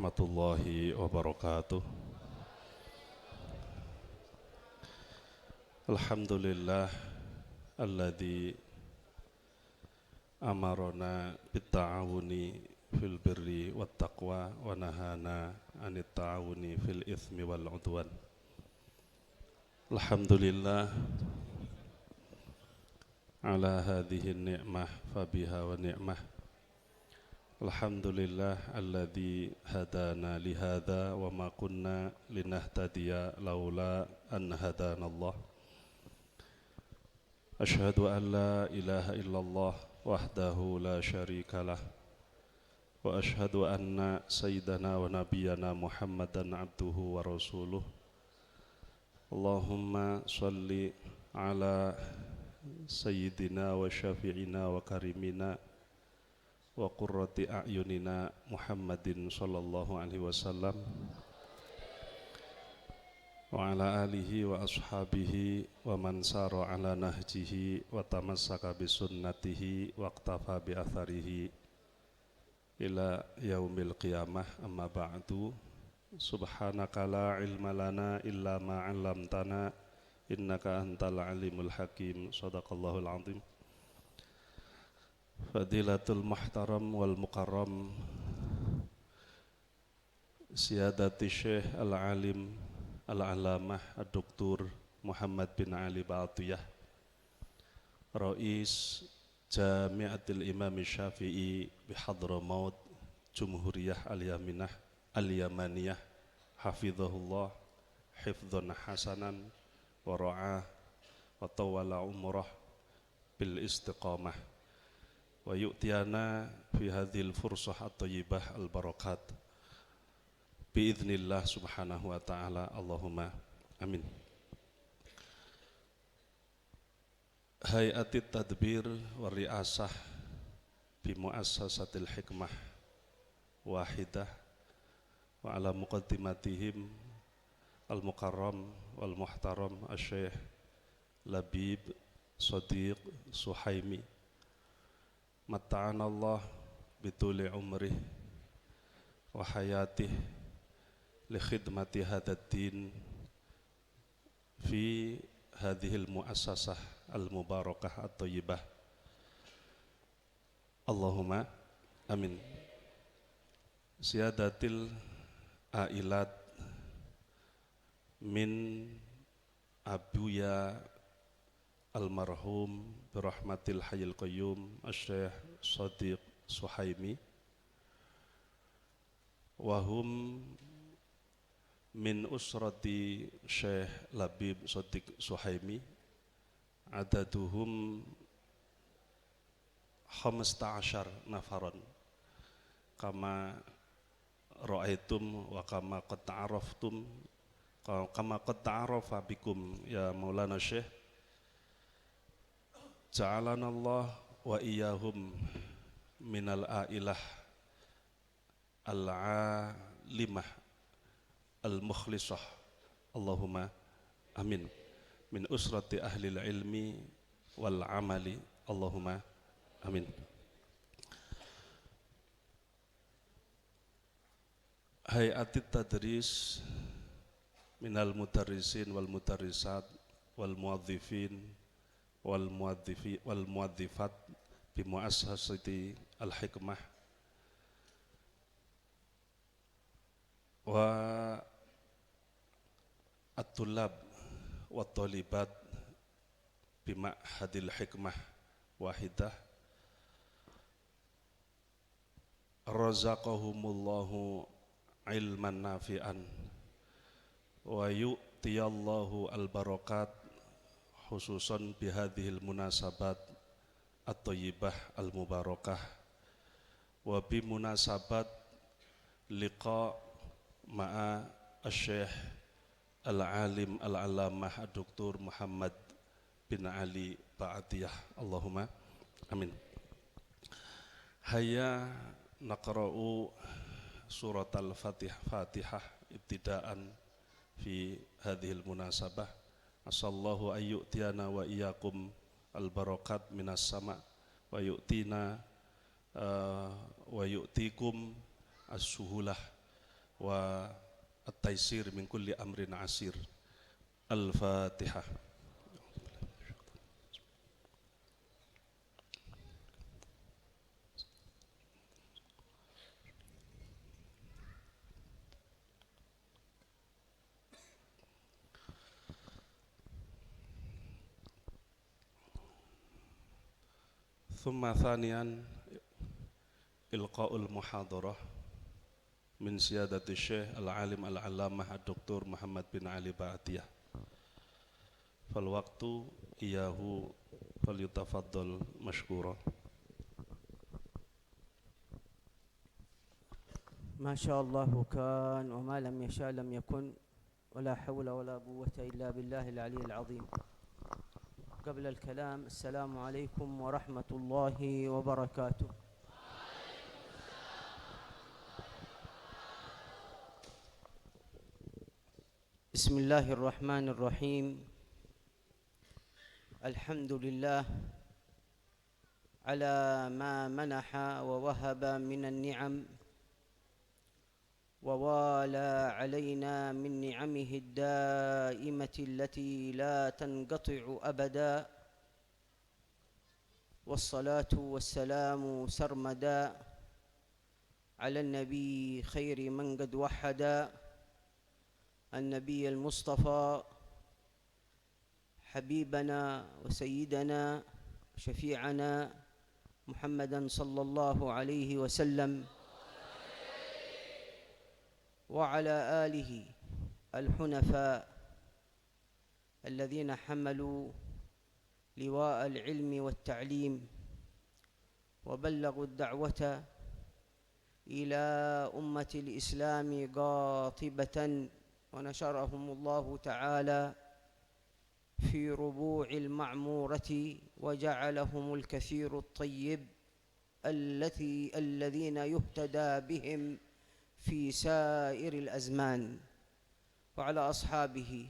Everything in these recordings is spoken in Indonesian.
warahmatullahi wabarakatuh. Alhamdulillah alladzi amarona bitta'awuni fil birri wat taqwa wa nahana 'anit ta'awuni fil itsmi wal 'udwan. Alhamdulillah ala hadhihi ni'mah fabiha wa ni'mah. Alhamdulillah alladzi hadana lihada wa ma kunna linahtadiya laula an hadanallah. Ashhadu an la ilaha illallah wahdahu la syarikalah wa ashhadu anna sayyidana wa nabiyyana Muhammadan abduhu wa rasuluh. Allahumma salli ala sayyidina wa syafi'ina wa karimina wa qurrati a'yunina Muhammadin sallallahu alaihi wasallam wa ala alihi wa ashabihi wa man sara ala nahjihi wa tamassaka bi sunnatihi wa iqtafa bi atharihi ila yaumil qiyamah. Amma ba'du, subhanaka la ilma lana illa ma 'allamtana innaka antal alimul hakim. Shadaqallahul azim. Fadilatul muhtaram wal mukarram Siyadati Syekh al-alim al-alamah ad-doktor Muhammad bin Ali Ba'atiyah, Rais Jami'atil Imam Syafi'i Bihadramaut Jumhuriyah Al-Yamaniyah, hafizahullah hifdzan hasanan wa ra'ah wa tawala umrah bil istiqamah wa yu'tiyana fi hadhil fursah at-tayyibah al-barakat biidznillah subhanahu wa ta'ala. Allahumma amin. Hayatit tadbir wa ri'asah bi muassasatil hikmah wahidah wa ala muqaddimatihim al-mukarram wal muhtaram asy-syekh Labib Shadiq Suhaimi, matta'anallah bituli umrih wa hayatih li khidmati hadad din fi hadhil muassasah al-mubarakah at-thayyibah. Allahumma amin. Siyadatil ailat min abuya almarhum birahmatil hayyil qayyum asy-syekh Shadiq Suhaimi wa hum min usrati Syekh Labib Shadiq Suhaimi, adaduhum 15 nafaran kama ra'aitum wa kama qad ta'araftum kama qad ta'arafa bikum ya Maulana Syekh. Ja'alanallah wa iyyahum minal ailah al-alimah al-mukhlisah. Allahumma amin. Min usrati ahlil ilmi wal amali. Allahumma amin. Hayatit tadris minal mudarrisin wal mudarrisat wal muadzifin wal muadzifat bi muassasati al-hikmah wa at-tullab wa at-talibat bi ma'hadil hikmah wahidah, razaqahumullahu ilman nafi'an wa yu'tiyallahu al-barakat khususan bihadhil munasabat at-thayyibah al-mubarakah wa bi munasabat liqa ma'a asy-syekh al-alim al-alamah ad-doktor Muhammad bin Ali Ba'atiyah. Allahumma amin. Hayya naqra'u surat al-Fatihah ibtidaan fi hadhil munasabah. Asallahu ayyu'tiyana wa iyyakum al-barakat minas sama wa yu'tina wa yu'tikum as-suhulah wa at-taisir min kulli amrin asir. Al-Fatihah. Thumma thaniyan ilqa'ul muhadarah min siyadati Syekh Al-Alim Al-Allamah Ad-Doktor Muhammad bin Ali Ba'atiyah. Fal waqtu iyahu falyutafaddal mashkura. ما شاء الله كان وما لم يشاء لم يكن ولا حول ولا قوة إلا بالله العلي العظيم. قبل الكلام السلام عليكم ورحمة الله وبركاته. بسم الله الرحمن الرحيم. الحمد لله على ما منح ووهب من النعم ووالى علينا من نعمه الدائمة التي لا تنقطع أبدا، والصلاة والسلام سرمدا على النبي خير من قد وحدا، النبي المصطفى حبيبنا وسيدنا شفيعنا محمدا صلى الله عليه وسلم، وعلى آله الحنفاء الذين حملوا لواء العلم والتعليم وبلغوا الدعوة إلى أمة الإسلام قاطبة، ونشرهم الله تعالى في ربوع المعمورة وجعلهم الكثير الطيب الذين يهتدى بهم في سائر الأزمان، وعلى أصحابه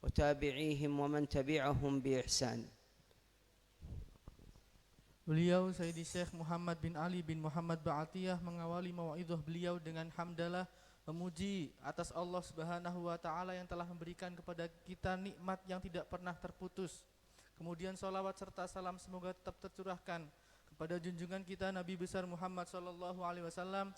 وتابعيهم ومن تبعهم بإحسان. Beliau Sayyidi Syekh Muhammad bin Ali bin Muhammad Ba'atiyah mengawali mau'idhah beliau dengan hamdalah, memuji atas Allah Subhanahu wa taala yang telah memberikan kepada kita nikmat yang tidak pernah terputus. Kemudian salawat serta salam semoga tetap tercurahkan kepada junjungan kita Nabi besar Muhammad sallallahu alaihi wasallam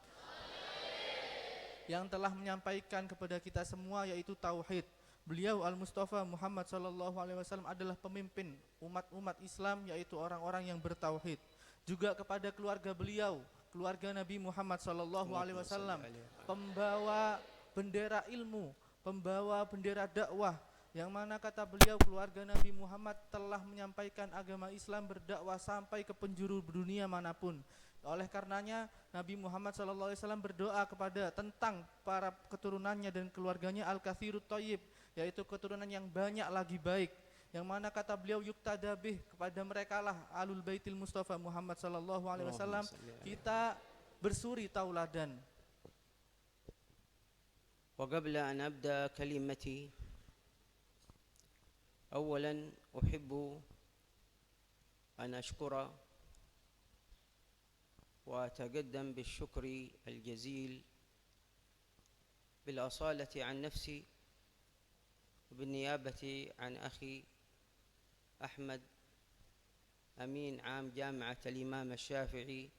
yang telah menyampaikan kepada kita semua yaitu tauhid. Beliau Al-Mustafa Muhammad sallallahu alaihi wasallam adalah pemimpin umat-umat Islam, yaitu orang-orang yang bertauhid. Juga kepada keluarga beliau, keluarga Nabi Muhammad sallallahu alaihi wasallam, pembawa bendera ilmu, pembawa bendera dakwah, yang mana kata beliau keluarga Nabi Muhammad telah menyampaikan agama Islam berdakwah sampai ke penjuru dunia manapun. Oleh karenanya Nabi Muhammad SAW berdoa kepada tentang para keturunannya dan keluarganya al-kathirut thayyib, yaitu keturunan yang banyak lagi baik, yang mana kata beliau yuktada bih, kepada mereka lah alul baitil Mustafa Muhammad SAW kita bersuri tauladan. Wa qabla an abda kalimati awalan uhibbu an ashkura وأتقدم بالشكر الجزيل بالأصالة عن نفسي وبالنيابة عن أخي أحمد أمين عام جامعة الإمام الشافعي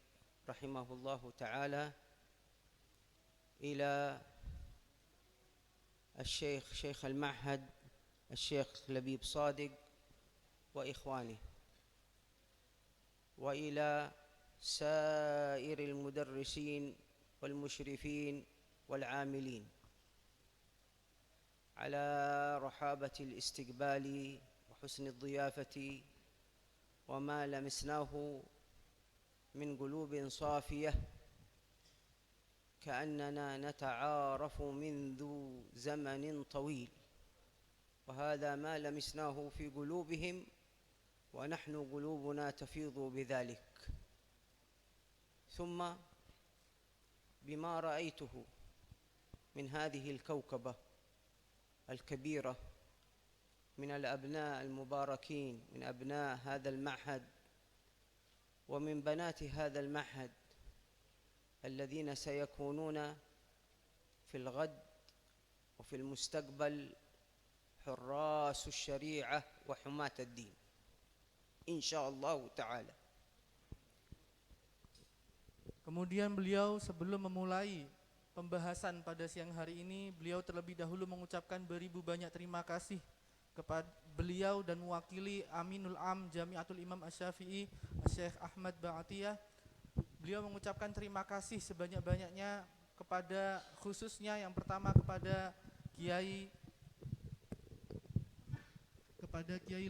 رحمه الله تعالى إلى شيخ المعهد الشيخ لبيب صادق وإخوانه، وإلى سائر المدرسين والمشرفين والعاملين على رحابة الاستقبال وحسن الضيافة وما لمسناه من قلوب صافية كأننا نتعارف منذ زمن طويل، وهذا ما لمسناه في قلوبهم ونحن قلوبنا تفيض بذلك. ثم بما رأيته من هذه الكوكبة الكبيرة من الأبناء المباركين، من أبناء هذا المعهد ومن بنات هذا المعهد الذين سيكونون في وفي الغد وفي المستقبل حراس الشريعة وحماة الدين إن شاء الله تعالى. Kemudian beliau sebelum memulai pembahasan pada siang hari ini, beliau terlebih dahulu mengucapkan beribu banyak terima kasih kepada beliau dan mewakili Aminul Am Jamiatul Imam Asy-Syafi'i Syekh Ahmad Ba'atiyah. Beliau mengucapkan terima kasih sebanyak-banyaknya kepada, khususnya yang pertama kepada Kiai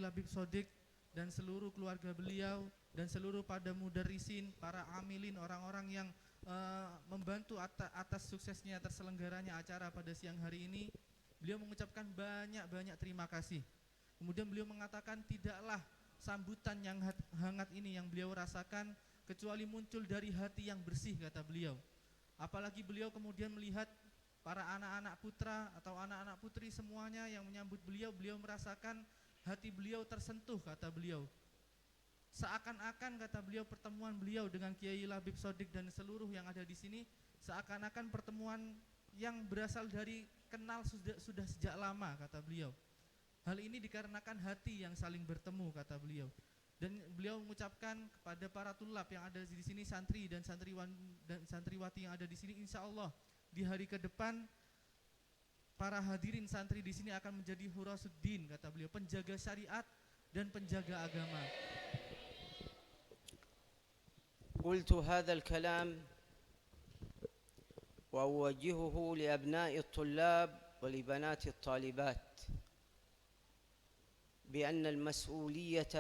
Labib Sodik dan seluruh keluarga beliau dan seluruh pada mudarrisin, para amilin, orang-orang yang membantu atas suksesnya terselenggaranya acara pada siang hari ini. Beliau mengucapkan banyak-banyak terima kasih. Kemudian beliau mengatakan tidaklah sambutan yang hangat ini yang beliau rasakan kecuali muncul dari hati yang bersih, kata beliau. Apalagi beliau kemudian melihat para anak-anak putra atau anak-anak putri semuanya yang menyambut beliau, beliau merasakan hati beliau tersentuh, kata beliau. Seakan-akan, kata beliau, pertemuan beliau dengan Kiai Labib Sodik dan seluruh yang ada di sini seakan-akan pertemuan yang berasal dari kenal sudah sejak lama, kata beliau. Hal ini dikarenakan hati yang saling bertemu, kata beliau. Dan beliau mengucapkan kepada para tulab yang ada di sini, santri dan santriwati yang ada di sini, insya Allah di hari ke depan para hadirin santri di sini akan menjadi hurasuddin, kata beliau, penjaga syariat dan penjaga agama. قلت هذا الكلام وأوجهه لأبناء الطلاب ولبنات الطالبات بأن المسؤولية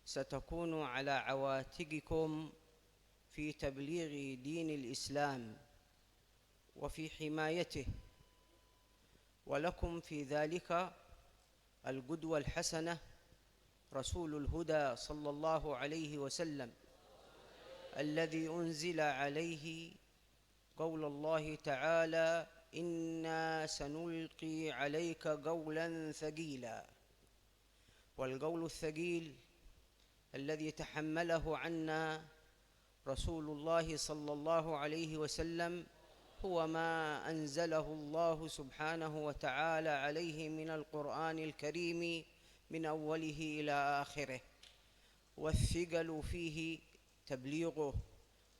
ستكون على عواتقكم في تبليغ دين الإسلام وفي حمايته، ولكم في ذلك القدوة الحسنة رسول الهدى صلى الله عليه وسلم الذي أنزل عليه قول الله تعالى إنا سنلقي عليك قولا ثقيلا. والقول الثقيل الذي تحمله عنا رسول الله صلى الله عليه وسلم هو ما أنزله الله سبحانه وتعالى عليه من القرآن الكريم من أوله إلى آخره، والثقل فيه تبليغه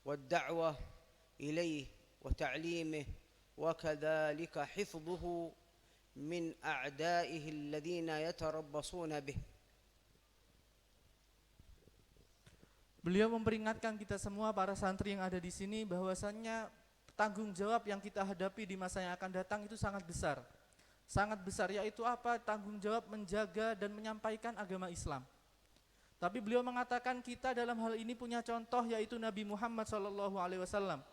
والدعوة إليه وتعليمه وكذلك حفظه من أعدائه الذين يتربصون به. Beliau memperingatkan kita semua para santri yang ada di sini bahwasannya tanggung jawab yang kita hadapi di masa yang akan datang itu sangat besar. Sangat besar, yaitu apa? Tanggung jawab menjaga dan menyampaikan agama Islam. Tapi beliau mengatakan kita dalam hal ini punya contoh, yaitu Nabi Muhammad SAW.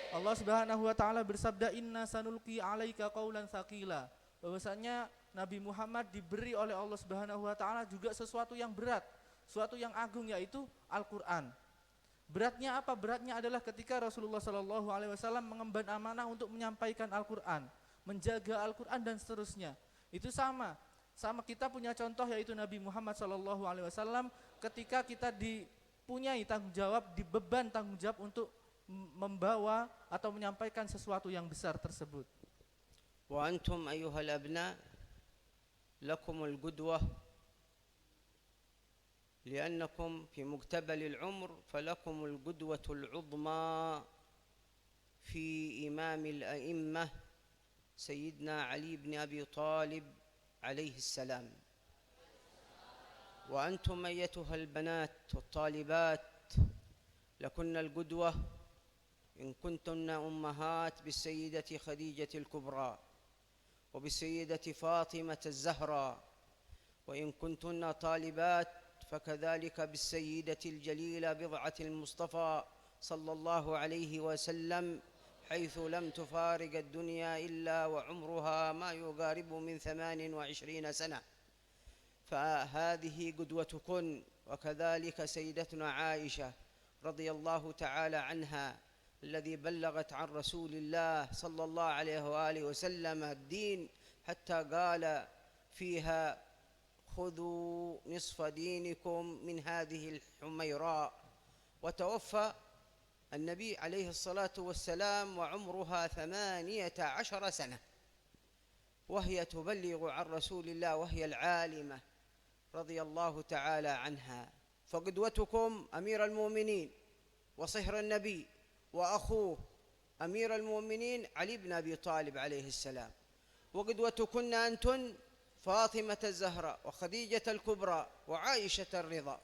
Allah Subhanahu wa taala bersabda, inna sanulqi 'alaika qaulan tsaqila. Bahwasanya Nabi Muhammad diberi oleh Allah Subhanahu wa taala juga sesuatu yang berat, sesuatu yang agung, yaitu Al-Qur'an. Beratnya apa? Beratnya adalah ketika Rasulullah SAW mengemban amanah untuk menyampaikan Al-Qur'an, menjaga Al-Qur'an dan seterusnya. Itu sama kita punya contoh, yaitu Nabi Muhammad SAW ketika kita dipunyai tanggung jawab, dibeban tanggung jawab untuk membawa atau menyampaikan sesuatu yang besar tersebut. Wa antum ayyuhal abna lakumul qudwah li'annakum fi muqtabalil umr falakumul qudwatul 'udma fi imamil a'immah sayyidina Ali ibn Abi Talib عليه السلام. وأنتم أيتها البنات والطالبات لكن القدوة إن كنتن أمهات بالسيدة خديجة الكبرى وبالسيدة فاطمة الزهراء، وإن كنتن طالبات فكذلك بالسيدة الجليلة بضعة المصطفى صلى الله عليه وسلم، حيث لم تفارق الدنيا إلا وعمرها ما يقارب من 28 سنة، فهذه قدوتكن. وكذلك سيدتنا عائشة رضي الله تعالى عنها الذي بلغت عن رسول الله صلى الله عليه وآله وسلم الدين حتى قال فيها خذوا نصف دينكم من هذه الحميراء، وتوفى النبي عليه الصلاة والسلام وعمرها 18 سنة، وهي تبلغ عن رسول الله وهي العالمة رضي الله تعالى عنها. فقدوتكم أمير المؤمنين وصهر النبي وأخوه أمير المؤمنين علي بن أبي طالب عليه السلام، وقدوتكن أنتن فاطمة الزهراء وخديجة الكبرى وعائشة الرضا.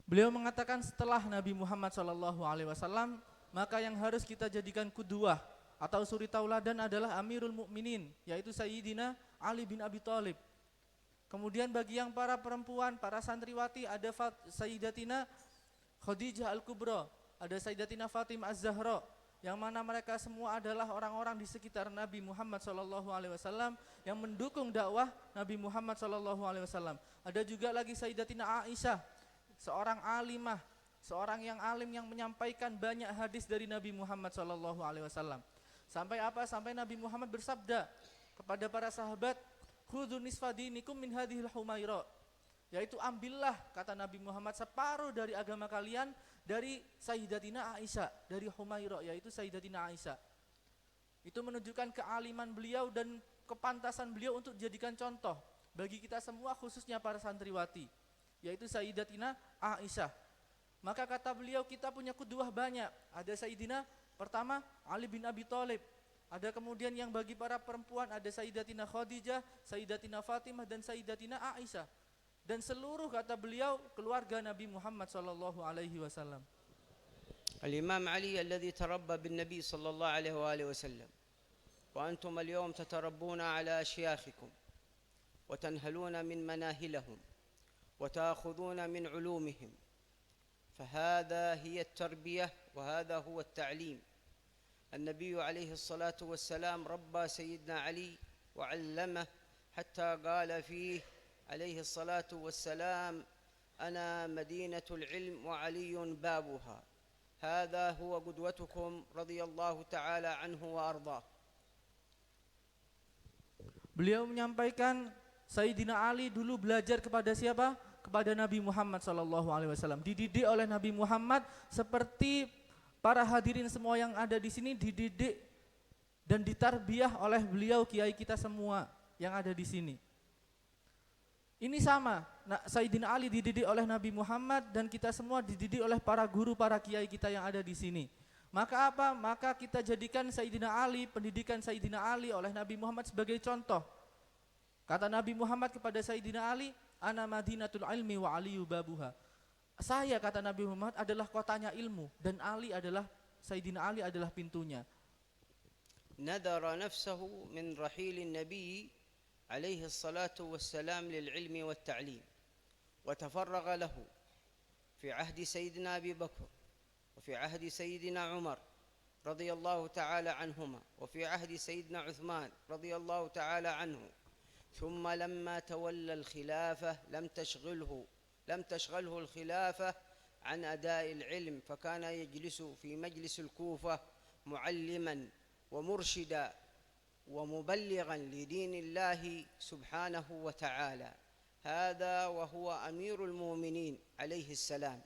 Beliau mengatakan setelah Nabi Muhammad SAW, maka yang harus kita jadikan kuduah atau suri tauladan adalah Amirul Mukminin, yaitu Sayyidina Ali bin Abi Thalib. Kemudian bagi yang para perempuan, para santriwati, ada Sayyidatina Khadijah Al-Kubra, ada Sayyidatina Fatimah Az-Zahra, yang mana mereka semua adalah orang-orang di sekitar Nabi Muhammad SAW yang mendukung dakwah Nabi Muhammad SAW. Ada juga lagi Sayyidatina Aisyah, seorang alimah, seorang yang alim yang menyampaikan banyak hadis dari Nabi Muhammad SAW. Sampai apa? Sampai Nabi Muhammad bersabda kepada para sahabat, khudhu nisfa dinikum min hadhil humaira, yaitu ambillah, kata Nabi Muhammad, separuh dari agama kalian dari Sayyidatina Aisyah, dari Humaira, yaitu Sayyidatina Aisyah. Itu menunjukkan kealiman beliau dan kepantasan beliau untuk dijadikan contoh bagi kita semua, khususnya para santriwati, yaitu Sayyidatina Aisyah. Maka kata beliau, kita punya kuduah banyak. Ada Sayyidina pertama Ali bin Abi Thalib, ada kemudian yang bagi para perempuan ada Sayyidatina Khadijah, Sayyidatina Fatimah, dan Sayyidatina Aisyah, dan seluruh, kata beliau, keluarga Nabi Muhammad SAW. الإمام علي الذي تربى بالنبي صلى الله عليه وآله وسلم، وأنتم اليوم تتربون على أشياخكم وتنهلون من مناهلهم وتأخذون من علومهم، فهذا هي التربية وهذا هو التعليم. النبي عليه الصلاة والسلام ربى سيدنا علي وعلمه حتى قال فيه عليه الصلاة والسلام أنا مدينة العلم وعلي بابها. هذا هو قدوتكم رضي الله تعالى عنه وأرضاه. Beliau menyampaikan Sayyidina Ali dulu belajar kepada siapa? Kepada Nabi Muhammad SAW. Dididik oleh Nabi Muhammad seperti para hadirin semua yang ada di sini dididik dan ditarbiyah oleh beliau, kiai kita semua yang ada di sini. Ini sama, Sayyidina Ali dididik oleh Nabi Muhammad dan kita semua dididik oleh para guru, para kiai kita yang ada di sini. Maka apa? Maka kita jadikan Sayyidina Ali, pendidikan Sayyidina Ali oleh Nabi Muhammad sebagai contoh. Kata Nabi Muhammad kepada Sayyidina Ali, ana madinatul ilmi wa aliyu babuha. Saya, kata Nabi Muhammad, adalah kotanya ilmu dan Ali adalah, Sayyidina Ali adalah pintunya. نذر نفسه من رحيل النبي عليه الصلاة والسلام للعلم والتعليم، وتفرغ له في عهد سيدنا أبي بكر وفي عهد سيدنا عمر رضي الله تعالى عنهما وفي عهد سيدنا عثمان رضي الله تعالى عنه. ثم لما تولى الخلافة لم تشغله الخلافة عن أداء العلم، فكان يجلس في مجلس الكوفة معلما ومرشدا ومبلغا لدين الله سبحانه وتعالى. هذا وهو أمير المؤمنين عليه السلام.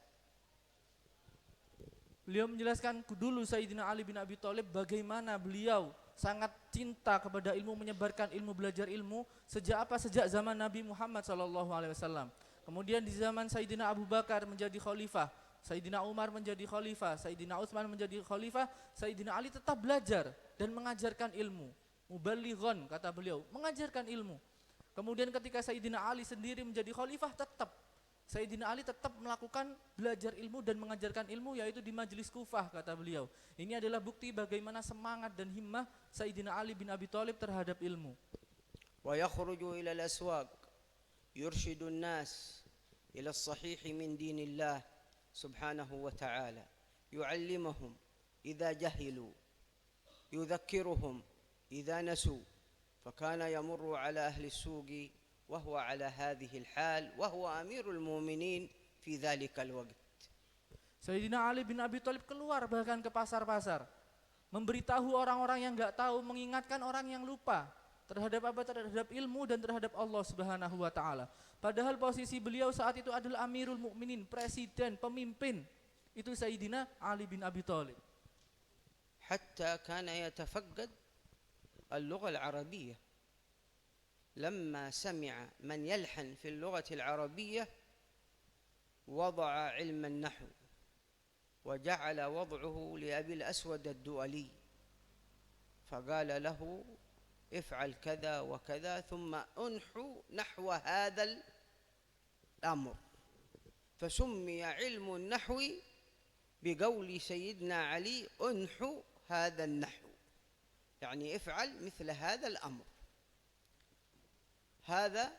Beliau menjelaskan dulu Sayyidina Ali bin Abi Thalib bagaimana beliau sangat cinta kepada ilmu, menyebarkan ilmu, belajar ilmu sejak apa? Sejak zaman Nabi Muhammad SAW. Kemudian di zaman Sayyidina Abu Bakar menjadi khalifah, Sayyidina Umar menjadi khalifah, Sayyidina Utsman menjadi khalifah, Sayyidina Ali tetap belajar dan mengajarkan ilmu. Muballighon, kata beliau, mengajarkan ilmu. Kemudian ketika Sayyidina Ali sendiri menjadi khalifah, tetap Sayyidina Ali tetap melakukan belajar ilmu dan mengajarkan ilmu, yaitu di majlis Kufah, kata beliau. Ini adalah bukti bagaimana semangat dan himmah Sayyidina Ali bin Abi Thalib terhadap ilmu. Wa yakhruju ila al-aswaq yurshidu an-nas ila as-sahih min dinillah subhanahu wa ta'ala, yu'allimuhum idza jahilu, yudhakkiruhum idza nasu, fakana yamurru ala ahli as-suq وهو على هذه الحال وهو أمير المؤمنين في ذلك الوقت. Sayyidina Ali bin Abi Thalib keluar bahkan ke pasar-pasar, memberitahu orang-orang yang enggak tahu, mengingatkan orang yang lupa terhadap apa? Terhadap ilmu dan terhadap Allah Subhanahu wa taala. Padahal posisi beliau saat itu adalah Amirul Mukminin, presiden, pemimpin itu Sayyidina Ali bin Abi Thalib. حتى كان يتفقد اللغة العربية، لما سمع من يلحن في اللغة العربية وضع علم النحو وجعل وضعه لأبي الأسود الدؤلي، فقال له افعل كذا وكذا ثم انحو نحو هذا الأمر، فسمي علم النحو بقول سيدنا علي انحو هذا النحو، يعني افعل مثل هذا الأمر. هذا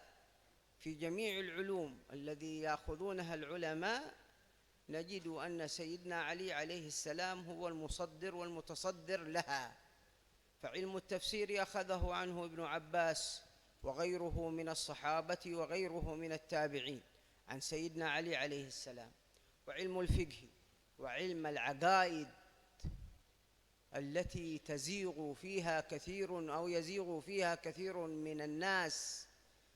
في جميع العلوم الذي يأخذونها العلماء نجد أن سيدنا علي عليه السلام هو المصدر والمتصدر لها. فعلم التفسير أخذه عنه ابن عباس وغيره من الصحابة وغيره من التابعين عن سيدنا علي عليه السلام، وعلم الفقه وعلم العقائد التي تزيغ فيها كثير أو يزيغ فيها كثير من الناس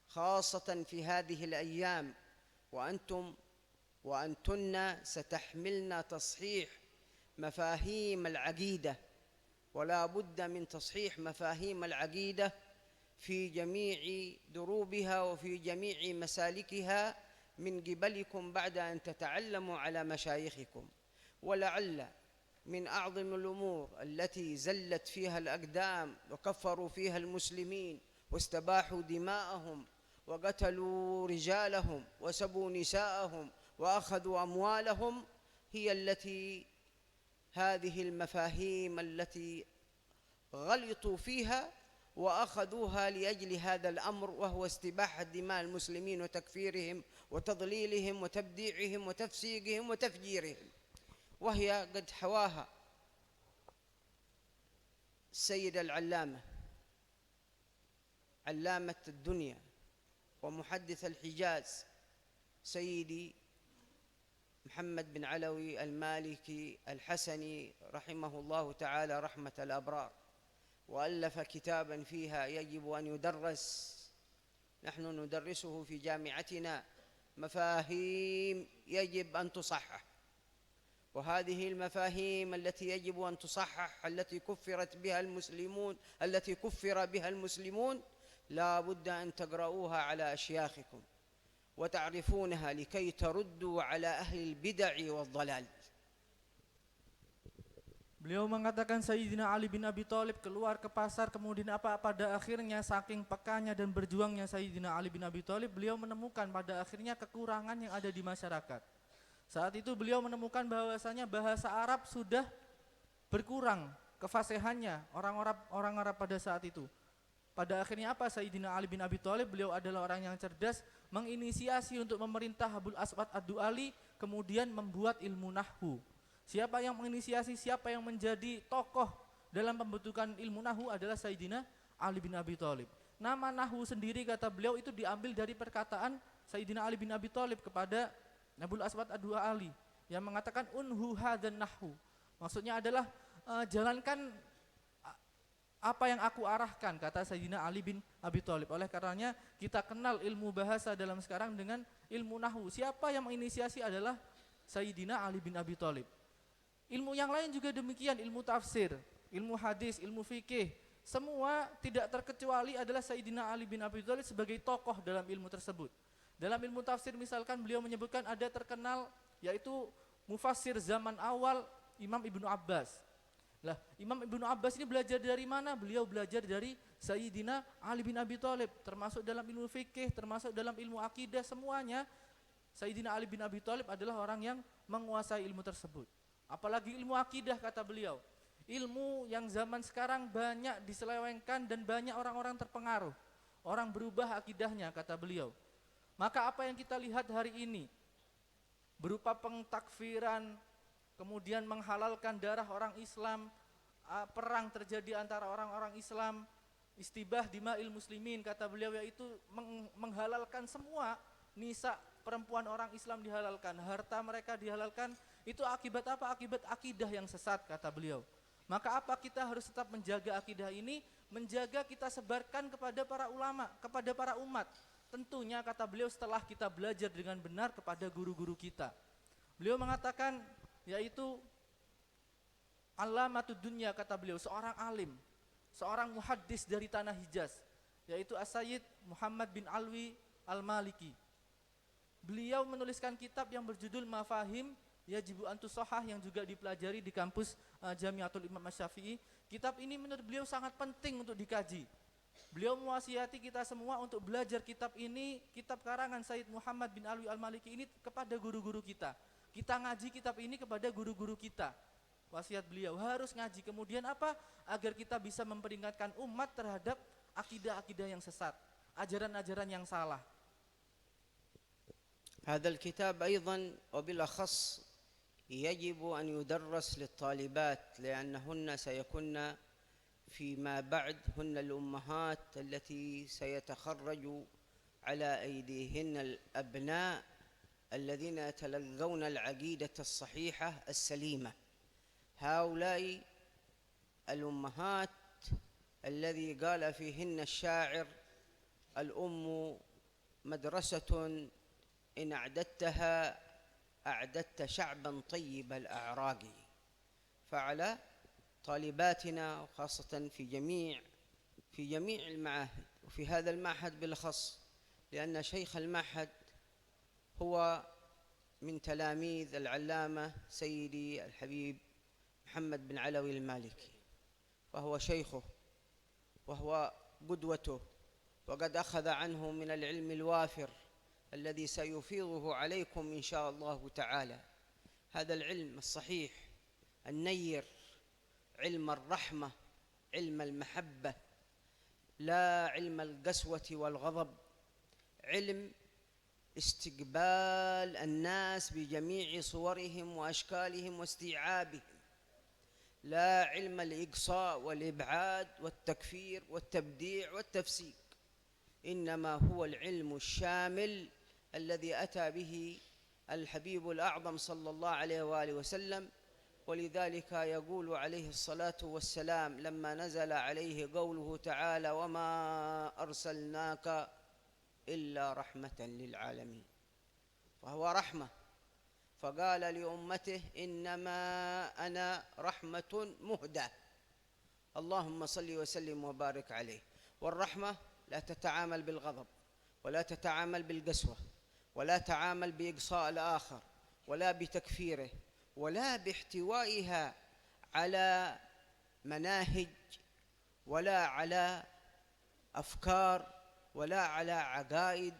خاصة في هذه الأيام، وأنتم وأنتن ستحملن تصحيح مفاهيم العقيدة، ولا بد من تصحيح مفاهيم العقيدة في جميع دروبها وفي جميع مسالكها من قبلكم بعد أن تتعلموا على مشايخكم. ولعل من أعظم الأمور التي زلت فيها الأقدام وكفروا فيها المسلمين واستباحوا دماءهم وقتلوا رجالهم وسبوا نساءهم وأخذوا أموالهم هي التي هذه المفاهيم التي غلطوا فيها وأخذوها لأجل هذا الأمر، وهو استباحة دماء المسلمين وتكفيرهم وتضليلهم وتبديعهم وتفسيقهم وتفجيرهم، وهي قد حواها السيد العلامة علامة الدنيا ومحدث الحجاز سيدي محمد بن علوي المالكي الحسني رحمه الله تعالى رحمة الأبرار، وألف كتابا فيها يجب أن يدرس، نحن ندرسه في جامعتنا، مفاهيم يجب أن تصحح. وهذه المفاهيم التي يجب أن تصحح التي كفرت بها المسلمون التي كفر بها المسلمون لا بد أن تقرؤوها على أشياخكم وتعرفونها لكي تردوا على أهل البدع والضلال. Beliau mengatakan Sayyidina Ali bin Abi Thalib keluar ke pasar, kemudian pada akhirnya saking pekanya dan berjuangnya Sayyidina Ali bin Abi Thalib, beliau menemukan pada akhirnya kekurangan yang ada di masyarakat. Saat itu beliau menemukan bahwasanya bahasa Arab sudah berkurang kefasihannya orang Arab pada saat itu. Pada akhirnya apa? Sayyidina Ali bin Abi Thalib, beliau adalah orang yang cerdas, menginisiasi untuk memerintah Abul Aswad ad-Du'ali, kemudian membuat ilmu nahwu. Siapa yang menginisiasi, siapa yang menjadi tokoh dalam pembentukan ilmu nahwu adalah Sayyidina Ali bin Abi Thalib. Nama nahwu sendiri kata beliau itu diambil dari perkataan Sayyidina Ali bin Abi Thalib kepada Abul Aswad ad-Du'ali yang mengatakan unhu hadzan nahwu. Maksudnya adalah jalankan apa yang aku arahkan, kata Sayyidina Ali bin Abi Thalib. Oleh karenanya kita kenal ilmu bahasa dalam sekarang dengan ilmu nahwu. Siapa yang menginisiasi adalah Sayyidina Ali bin Abi Thalib. Ilmu yang lain juga demikian, ilmu tafsir, ilmu hadis, ilmu fikih, semua tidak terkecuali adalah Sayyidina Ali bin Abi Thalib sebagai tokoh dalam ilmu tersebut. Dalam ilmu tafsir misalkan beliau menyebutkan ada terkenal yaitu mufassir zaman awal Imam Ibnu Abbas. Lah, Imam Ibnu Abbas ini belajar dari mana? Beliau belajar dari Sayyidina Ali bin Abi Thalib, termasuk dalam ilmu fikih, termasuk dalam ilmu akidah, semuanya Sayyidina Ali bin Abi Thalib adalah orang yang menguasai ilmu tersebut. Apalagi ilmu akidah kata beliau, ilmu yang zaman sekarang banyak diselewengkan dan banyak orang-orang terpengaruh, orang berubah akidahnya kata beliau. Maka apa yang kita lihat hari ini berupa pengtakfiran, kemudian menghalalkan darah orang Islam, perang terjadi antara orang-orang Islam, istibah dima'il muslimin kata beliau, yaitu menghalalkan semua nisa perempuan orang Islam dihalalkan, harta mereka dihalalkan. Itu akibat apa? Akibat akidah yang sesat kata beliau. Maka apa? Kita harus tetap menjaga akidah ini, menjaga kita sebarkan kepada para ulama, kepada para umat. Tentunya kata beliau setelah kita belajar dengan benar kepada guru-guru kita. Beliau mengatakan yaitu Allamatud Dunya, kata beliau, seorang alim, seorang muhaddis dari tanah Hijaz, yaitu As-Sayyid Muhammad bin Alwi Al-Maliki. Beliau menuliskan kitab yang berjudul Mafahim Yajibu Antusohah, yang juga dipelajari di kampus Jamiatul Imam Asy-Syafi'i. Kitab ini menurut beliau sangat penting untuk dikaji. Beliau mewasiati kita semua untuk belajar kitab ini, kitab karangan Sayyid Muhammad bin Alwi Al-Maliki ini, kepada guru-guru kita. Kita ngaji kitab ini kepada guru-guru kita. Wasiat beliau harus ngaji. Kemudian apa? Agar kita bisa memperingatkan umat terhadap akidah-akidah yang sesat, ajaran-ajaran yang salah. هذا الكتاب أيضا وبالأخص يجب أن يدرس للطالبات، لأنهن سيكن فيما بعد هن الأمهات التي سيتخرج على أيديهن الأبناء الذين يتلقون العقيدة الصحيحة السليمة. هؤلاء الأمهات الذي قال فيهن الشاعر: الأم مدرسة إن أعددتها أعددت شعبا طيب الأعراق. فعلى طالباتنا وخاصة في جميع المعاهد، وفي هذا المعهد بالأخص، لأن شيخ المعهد هو من تلاميذ العلامة سيدي الحبيب محمد بن علوي المالكي، فهو شيخه وهو قدوته، وقد أخذ عنه من العلم الوافر الذي سيفيضه عليكم إن شاء الله تعالى. هذا العلم الصحيح النير، علم الرحمة، علم المحبة، لا علم القسوة والغضب، علم استقبال الناس بجميع صورهم وأشكالهم واستيعابهم، لا علم الإقصاء والإبعاد والتكفير والتبديع والتفسيق، إنما هو العلم الشامل الذي أتى به الحبيب الأعظم صلى الله عليه وآله وسلم. ولذلك يقول عليه الصلاة والسلام لما نزل عليه قوله تعالى: وما أرسلناك إلا رحمة للعالمين، فهو رحمة، فقال لأمته: إنما أنا رحمة مهدى. اللهم صل وسلم وبارك عليه. والرحمة لا تتعامل بالغضب، ولا تتعامل بالقسوة، ولا تتعامل بإقصاء الآخر، ولا بتكفيره، ولا باحتوائها على مناهج، ولا على أفكار، ولا على عقائد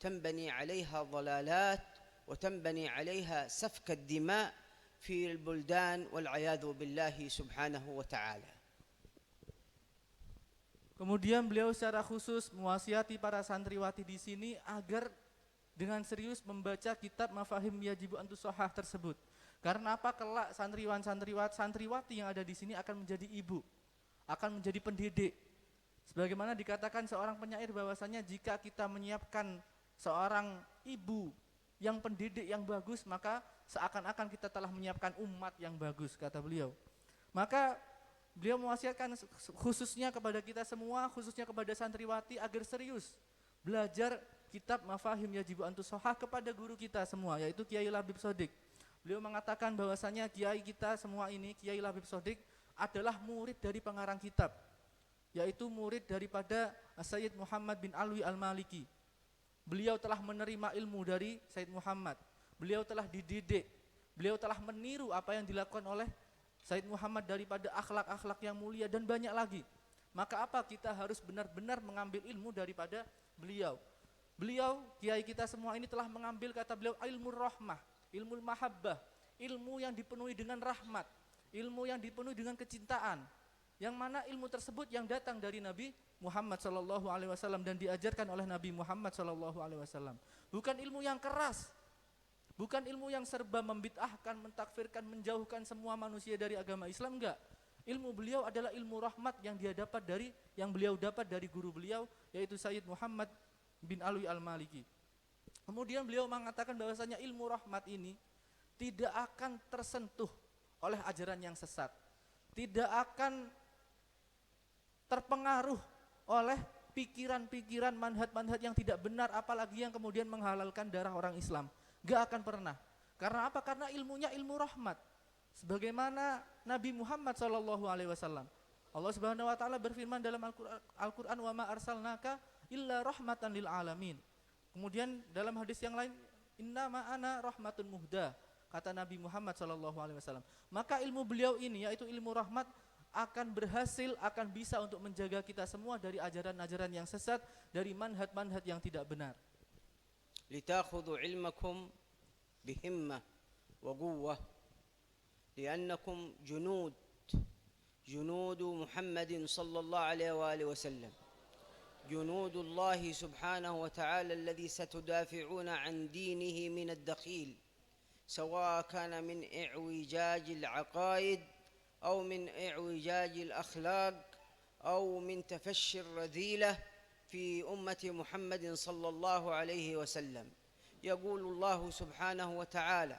تنبني عليها ضلالات وتنبني عليها سفك الدماء في البلدان والعياذ بالله سبحانه وتعالى. Kemudian beliau secara khusus mewasiati para santriwati di sini agar dengan serius membaca kitab Mafahim Yajibu Antusohah tersebut. Karena apa? Kelak santriwati yang ada di sini akan menjadi ibu, akan menjadi pendidik. Sebagaimana dikatakan seorang penyair bahwasanya jika kita menyiapkan seorang ibu yang pendidik yang bagus, maka seakan-akan kita telah menyiapkan umat yang bagus, kata beliau. Maka beliau mewasiatkan khususnya kepada kita semua, khususnya kepada santriwati, agar serius belajar kitab Mafahim Yajibu Antusohah kepada guru kita semua, yaitu Kiai Labib Sodik. Beliau mengatakan bahwasanya kiai kita semua ini, Kiai Labib Sodik, adalah murid dari pengarang kitab, yaitu murid daripada Sayyid Muhammad bin Alwi Al-Maliki. Beliau telah menerima ilmu dari Sayyid Muhammad, beliau telah dididik, beliau telah meniru apa yang dilakukan oleh Sayyid Muhammad daripada akhlak-akhlak yang mulia dan banyak lagi. Maka apa? Kita harus benar-benar mengambil ilmu daripada beliau. Beliau, kiai kita semua ini telah mengambil, kata beliau, ilmu rahmah, ilmu mahabbah, ilmu yang dipenuhi dengan rahmat, ilmu yang dipenuhi dengan kecintaan, yang mana ilmu tersebut yang datang dari Nabi Muhammad SAW dan diajarkan oleh Nabi Muhammad SAW. Bukan ilmu yang keras, bukan ilmu yang serba membid'ahkan, mentakfirkan, menjauhkan semua manusia dari agama Islam, enggak. Ilmu beliau adalah ilmu rahmat yang beliau dapat dari guru beliau, yaitu Sayyid Muhammad bin Alwi Al-Maliki. Kemudian beliau mengatakan bahwasanya ilmu rahmat ini tidak akan tersentuh oleh ajaran yang sesat, tidak akan terpengaruh oleh pikiran-pikiran, manhaj-manhaj yang tidak benar, apalagi yang kemudian menghalalkan darah orang Islam. Gak akan pernah. Karena apa? Karena ilmunya ilmu rahmat. sebagaimana Nabi Muhammad sallallahu alaihi wasallam. Allah Subhanahu wa taala berfirman dalam Al-Qur'an, "Wa ma arsalnaka illa rahmatan lil alamin." Kemudian dalam hadis yang lain, "Innama ana rahmatun muhda," kata Nabi Muhammad sallallahu alaihi wasallam. Maka ilmu beliau ini yaitu ilmu rahmat akan berhasil, akan bisa untuk menjaga kita semua dari ajaran-ajaran yang sesat, dari manhaj-manhaj yang tidak benar. لتأخذوا علمكم بهمة وقوة لأنكم جنود محمد صلى الله عليه وآله وسلم، جنود الله سبحانه وتعالى الذي ستدافعون عن دينه من الدخيل، سواء كان من إعوجاج العقائد أو من إعوجاج الأخلاق أو من تفشي الرذيلة في أمة محمد صلى الله عليه وسلم. يقول الله سبحانه وتعالى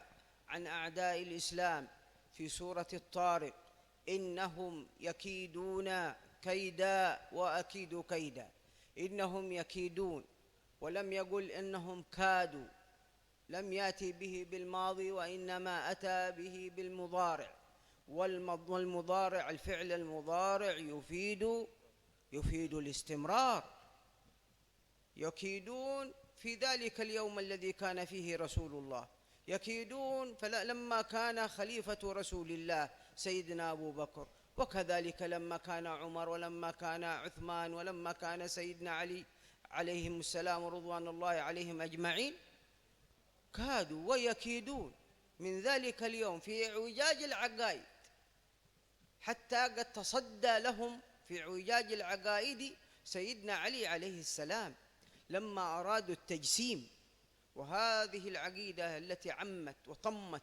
عن أعداء الإسلام في سورة الطارق: إنهم يكيدون كيدا وأكيد كيدا. إنهم يكيدون، ولم يقل إنهم كادوا، لم يأتي به بالماضي وإنما أتى به بالمضارع، والمضارع الفعل المضارع يفيد الاستمرار. يكيدون في ذلك اليوم الذي كان فيه رسول الله، يكيدون لما كان خليفة رسول الله سيدنا أبو بكر، وكذلك لما كان عمر ولما كان عثمان ولما كان سيدنا علي عليهم السلام ورضوان الله عليهم أجمعين، كادوا ويكيدون من ذلك اليوم في اعوجاج العقائد، حتى قد تصدى لهم في اعوجاج العقائد سيدنا علي عليه السلام لما أرادوا التجسيم. وهذه العقيدة التي عمت وطمت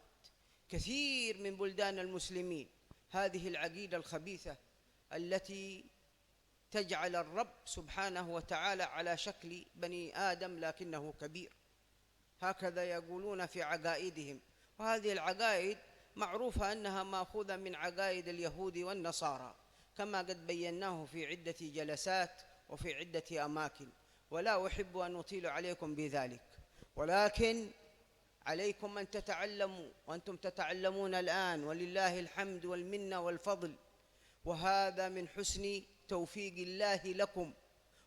كثير من بلدان المسلمين، هذه العقيدة الخبيثة التي تجعل الرب سبحانه وتعالى على شكل بني آدم لكنه كبير، هكذا يقولون في عقائدهم. وهذه العقائد معروفة أنها مأخوذة من عقائد اليهود والنصارى، كما قد بيناه في عدة جلسات وفي عدة أماكن، ولا أحب أن أطيل عليكم بذلك، ولكن عليكم أن تتعلموا، وأنتم تتعلمون الآن ولله الحمد والمنة والفضل. وهذا من حسن توفيق الله لكم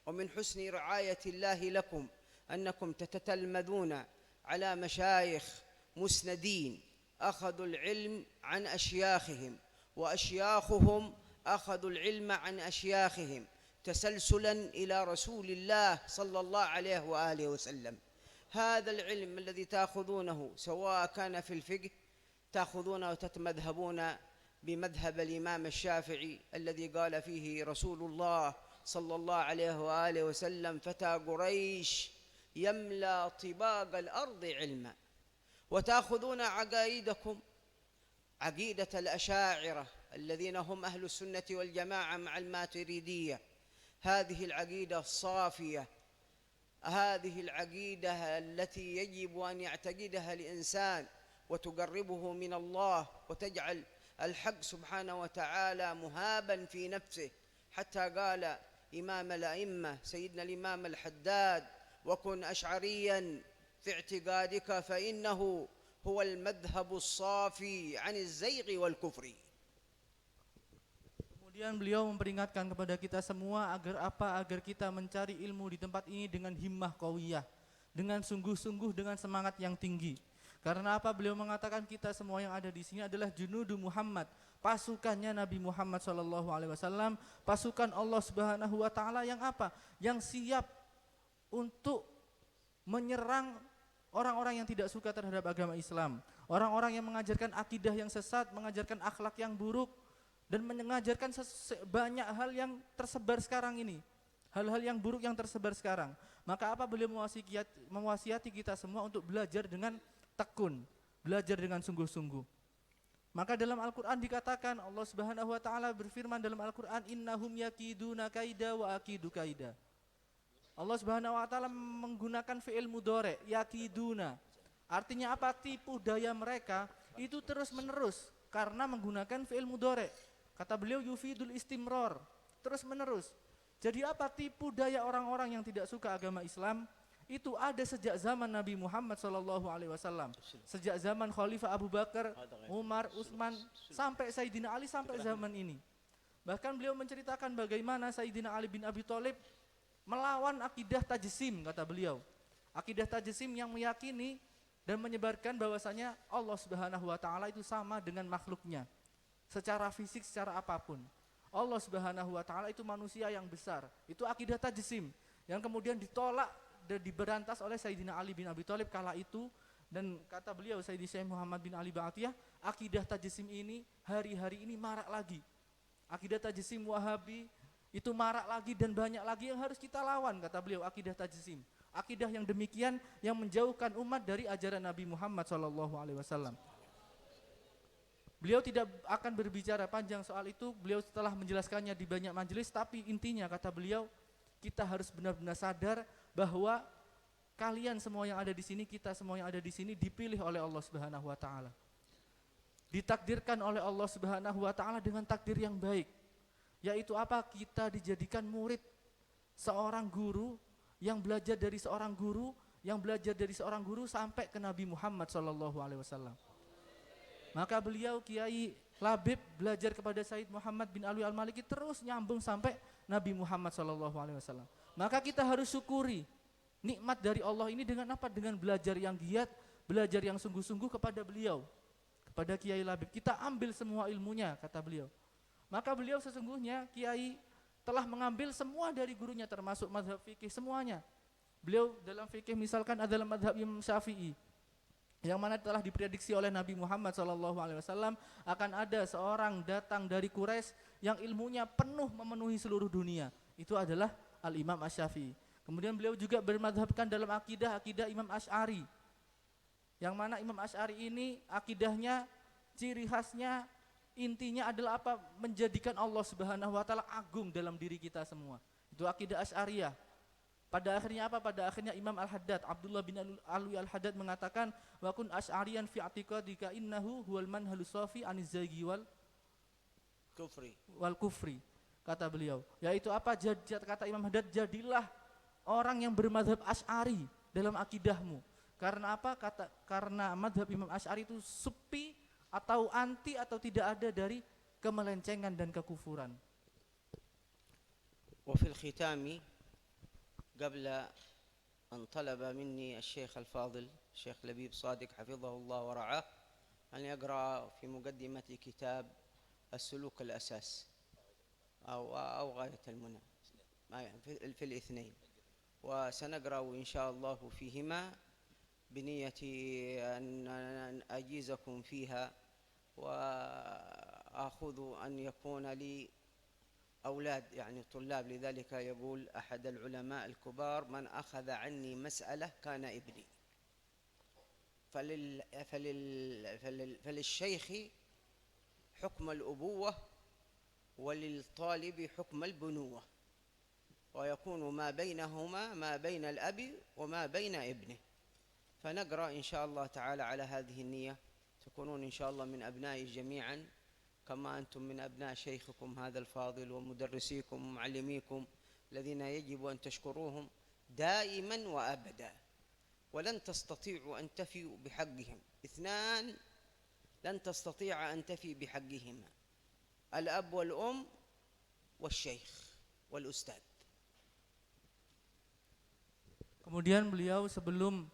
ومن حسن رعاية الله لكم، أنكم تتتلمذون على مشايخ مسندين أخذوا العلم عن أشياخهم، وأشياخهم أخذوا العلم عن أشياخهم تسلسلا إلى رسول الله صلى الله عليه وآله وسلم. هذا العلم الذي تأخذونه سواء كان في الفقه تأخذونه وتتمذهبون بمذهب الإمام الشافعي الذي قال فيه رسول الله صلى الله عليه وآله وسلم: فتى قريش يملأ طباق الأرض علما. وتأخذون عقائدكم عقيدة الأشاعرة الذين هم أهل السنة والجماعة مع الماتريدية، هذه العقيدة الصافية، هذه العقيدة التي يجب أن يعتقدها الإنسان وتقربه من الله وتجعل الحق سبحانه وتعالى مهابا في نفسه. حتى قال إمام الأئمة سيدنا الإمام الحداد: وكن أشعريا في اعتقادك فإنه هو المذهب الصافي عن الزيغ والكفر. Kemudian beliau memperingatkan kepada kita semua agar apa? Agar kita mencari ilmu di tempat ini dengan himmah qawiyah, dengan sungguh-sungguh, dengan semangat yang tinggi. Karena apa? Beliau mengatakan kita semua yang ada di sini adalah junudu Muhammad, pasukannya Nabi Muhammad SAW, pasukan Allah Subhanahu wa taala yang apa? Yang siap untuk menyerang orang-orang yang tidak suka terhadap agama Islam, orang-orang yang mengajarkan akidah yang sesat, mengajarkan akhlak yang buruk, dan mengajarkan banyak hal yang tersebar sekarang ini, hal-hal yang buruk yang tersebar sekarang. Maka apa? Beliau mewasiati kita semua untuk belajar dengan tekun, belajar dengan sungguh-sungguh. Maka dalam Al-Quran dikatakan, Allah Subhanahu wa taala berfirman dalam Al-Quran: innahum yakiduna kaida wa akidu kaida. Allah Subhanahu wa taala menggunakan fi'il mudhari', yakiduna. Artinya apa? Tipu daya mereka itu terus menerus karena menggunakan fi'il mudhari'. Kata beliau yufidul istimrar, terus menerus. Jadi apa? Tipu daya orang-orang yang tidak suka agama Islam itu ada sejak zaman Nabi Muhammad SAW, sejak zaman Khalifah Abu Bakar, Umar, Utsman, sampai Sayyidina Ali, sampai zaman ini. Bahkan beliau menceritakan bagaimana Sayyidina Ali bin Abi Thalib melawan akidah tajsim, kata beliau. Akidah tajsim yang meyakini dan menyebarkan bahwasanya Allah Subhanahu wa taala itu sama dengan makhluknya. Secara fisik, secara apapun. Allah Subhanahu wa taala itu manusia yang besar. Itu akidah tajsim yang kemudian ditolak dan diberantas oleh Sayyidina Ali bin Abi Thalib kala itu. Dan kata beliau, Sayyidi Syekh Muhammad bin Ali Ba'atiyah, akidah tajsim ini hari-hari ini marak lagi. Akidah tajsim Wahabi itu marak lagi dan banyak lagi yang harus kita lawan, kata beliau. Akidah tajsim, akidah yang demikian yang menjauhkan umat dari ajaran Nabi Muhammad SAW. Beliau tidak akan berbicara panjang soal itu. Beliau setelah menjelaskannya di banyak majelis, tapi intinya kata beliau, kita harus benar-benar sadar bahwa kalian semua yang ada di sini, kita semua yang ada di sini dipilih oleh Allah Subhanahu wa taala. Ditakdirkan oleh Allah Subhanahu wa taala dengan takdir yang baik. Yaitu apa? Kita dijadikan murid seorang guru yang belajar dari seorang guru, yang belajar dari seorang guru sampai ke Nabi Muhammad SAW. Maka beliau Kiai Labib belajar kepada Said Muhammad bin Alwi Al-Maliki terus nyambung sampai Nabi Muhammad SAW. Maka kita harus syukuri nikmat dari Allah ini dengan apa? Dengan belajar yang giat, belajar yang sungguh-sungguh kepada beliau, kepada Kiai Labib. Kita ambil semua ilmunya, kata beliau. Maka beliau sesungguhnya Kiai telah mengambil semua dari gurunya, termasuk mazhab fikih semuanya. Beliau dalam fikih misalkan adalah mazhab Imam Syafi'i, yang mana telah diprediksi oleh Nabi Muhammad SAW akan ada seorang datang dari Quraisy yang ilmunya penuh memenuhi seluruh dunia. Itu adalah Al-Imam Asy-Syafi'i. Kemudian beliau juga bermadhabkan dalam akidah Imam Asy'ari, yang mana Imam Asy'ari ini akidahnya, ciri khasnya, intinya adalah apa? Menjadikan Allah Subhanahu wa taala agung dalam diri kita semua. Itu akidah Asy'ariyah. Pada akhirnya apa? Pada akhirnya Imam Al-Haddad, Abdullah bin Alwi Al-Haddad mengatakan, wa kun asy'ariyan fi i'tiqadika innahu huwal manhalus shafi aniz zagi wal kufri. Kata beliau, yaitu apa? Kata Imam Haddad, jadilah orang yang bermadhab Asy'ari dalam akidahmu. Karena apa? Karena madhab Imam Asy'ari itu sepi atau anti atau tidak ada dari kemelencengan dan kekufuran. وفي الختام قبل أن طلب مني الشيخ الفاضل الشيخ لبيب صادق حفظه الله ورعاه أن يقرأ في مقدمة كتاب السلوك الأساس أو غاية المنى في الاثنين، وسنقرأ إن شاء الله فيهما بنية أن أجيزكم فيها، وآخذ أن يكون لي أولاد يعني طلاب. لذلك يقول أحد العلماء الكبار: من أخذ عني مسألة كان ابني. فللشيخ حكم الأبوة وللطالب حكم البنوة، ويكون ما بينهما ما بين الأب وما بين ابنه. فنقرأ إن شاء الله تعالى على هذه النية، تكونون إن شاء الله من أبنائي جميعا كما أنتم من أبناء شيخكم هذا الفاضل ومدرسيكم ومعلميكم الذين يجب أن تشكروهم دائما وأبدا، ولن تستطيعوا أن تفيوا بحقهم. اثنان لن تستطيع أن تفي بحقهما: الأب والأم والشيخ والأستاذ. Kemudian beliau sebelum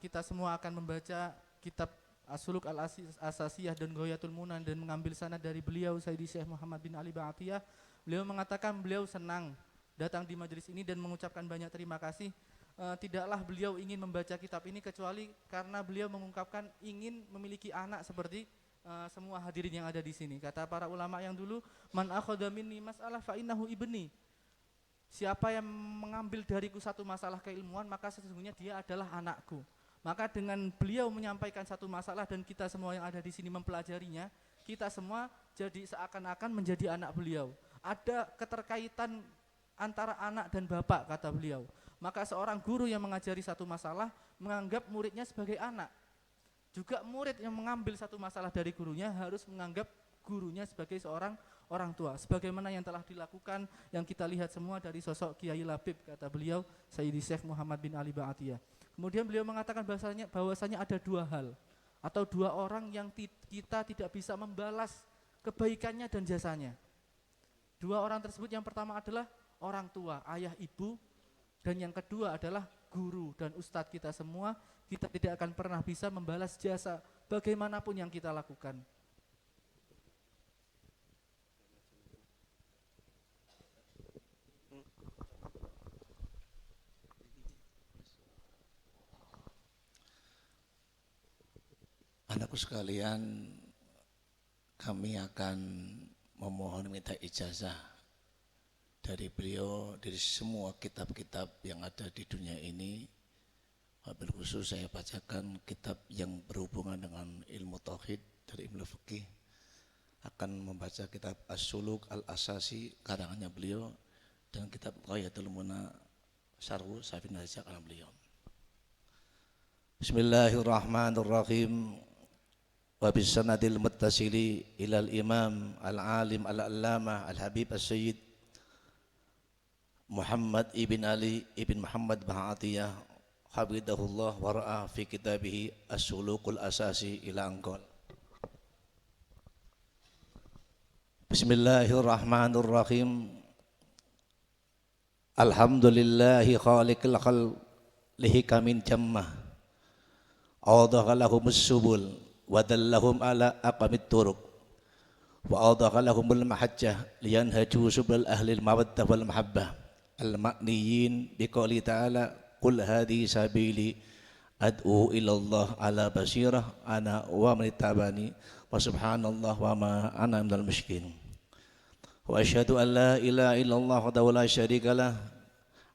kita semua akan membaca kitab As-Suluk Al-Asasiyah dan Ghayatul Munan dan mengambil sanad dari beliau Sayyidi Syekh Muhammad bin Ali Ba'atiyah, beliau mengatakan beliau senang datang di majelis ini dan mengucapkan banyak terima kasih. Tidaklah beliau ingin membaca kitab ini kecuali karena beliau mengungkapkan ingin memiliki anak seperti semua hadirin yang ada di sini. Kata para ulama yang dulu, man akhadha minni mas'alah fa innahu ibni. Siapa yang mengambil dariku satu masalah keilmuan, maka sesungguhnya dia adalah anakku. Maka dengan beliau menyampaikan satu masalah dan kita semua yang ada di sini mempelajarinya, kita semua jadi seakan-akan menjadi anak beliau. Ada keterkaitan antara anak dan bapak, kata beliau. Maka seorang guru yang mengajari satu masalah menganggap muridnya sebagai anak. Juga murid yang mengambil satu masalah dari gurunya harus menganggap gurunya sebagai seorang orang tua, sebagaimana yang telah dilakukan yang kita lihat semua dari sosok Kiai Labib, kata beliau Sayyidi Syekh Muhammad bin Ali Ba'atiyah. Kemudian beliau mengatakan bahwasanya ada dua hal atau dua orang yang kita tidak bisa membalas kebaikannya dan jasanya. Dua orang tersebut, yang pertama adalah orang tua, ayah ibu, dan yang kedua adalah guru dan ustadz kita semua. Kita tidak akan pernah bisa membalas jasa bagaimanapun yang kita lakukan. Anakku sekalian, kami akan memohon minta ijazah dari beliau dari semua kitab-kitab yang ada di dunia ini. Wabil khusus saya bacakan kitab yang berhubungan dengan ilmu tauhid dari ilmu fikih. Akan membaca kitab As-Suluk Al-Asasi karangannya beliau dan kitab Ghayatul Muna Syarhu Safin Najah karangan beliau. Bismillahirrahmanirrahim. Wa bisanadil muttasili ilal imam al-alim al-allamah al-habib as-sayyid Muhammad ibn Ali ibn Muhammad Ba'atiyah Habibullah wara'a fi kitabihi As-Sulukul Asasi ila angkol. Bismillahirrahmanirrahim. Alhamdulillahi khaliqil khalqihi kamin jammah awdaha lahumus subul wa dallahum ala aqamit turuq wa awdaha lahumul mahajjah liyanhaju subul ahlil mawaddah wal mahabbah al-ma'niyin biqouli ta'ala Qul hadhi sabili ad'u ilallah ala basirah ana wa man ittabani wa subhanallah wa ma ana minal musyrikin. Wa asyhadu an la ilaha illallah wahdahu la syarikalah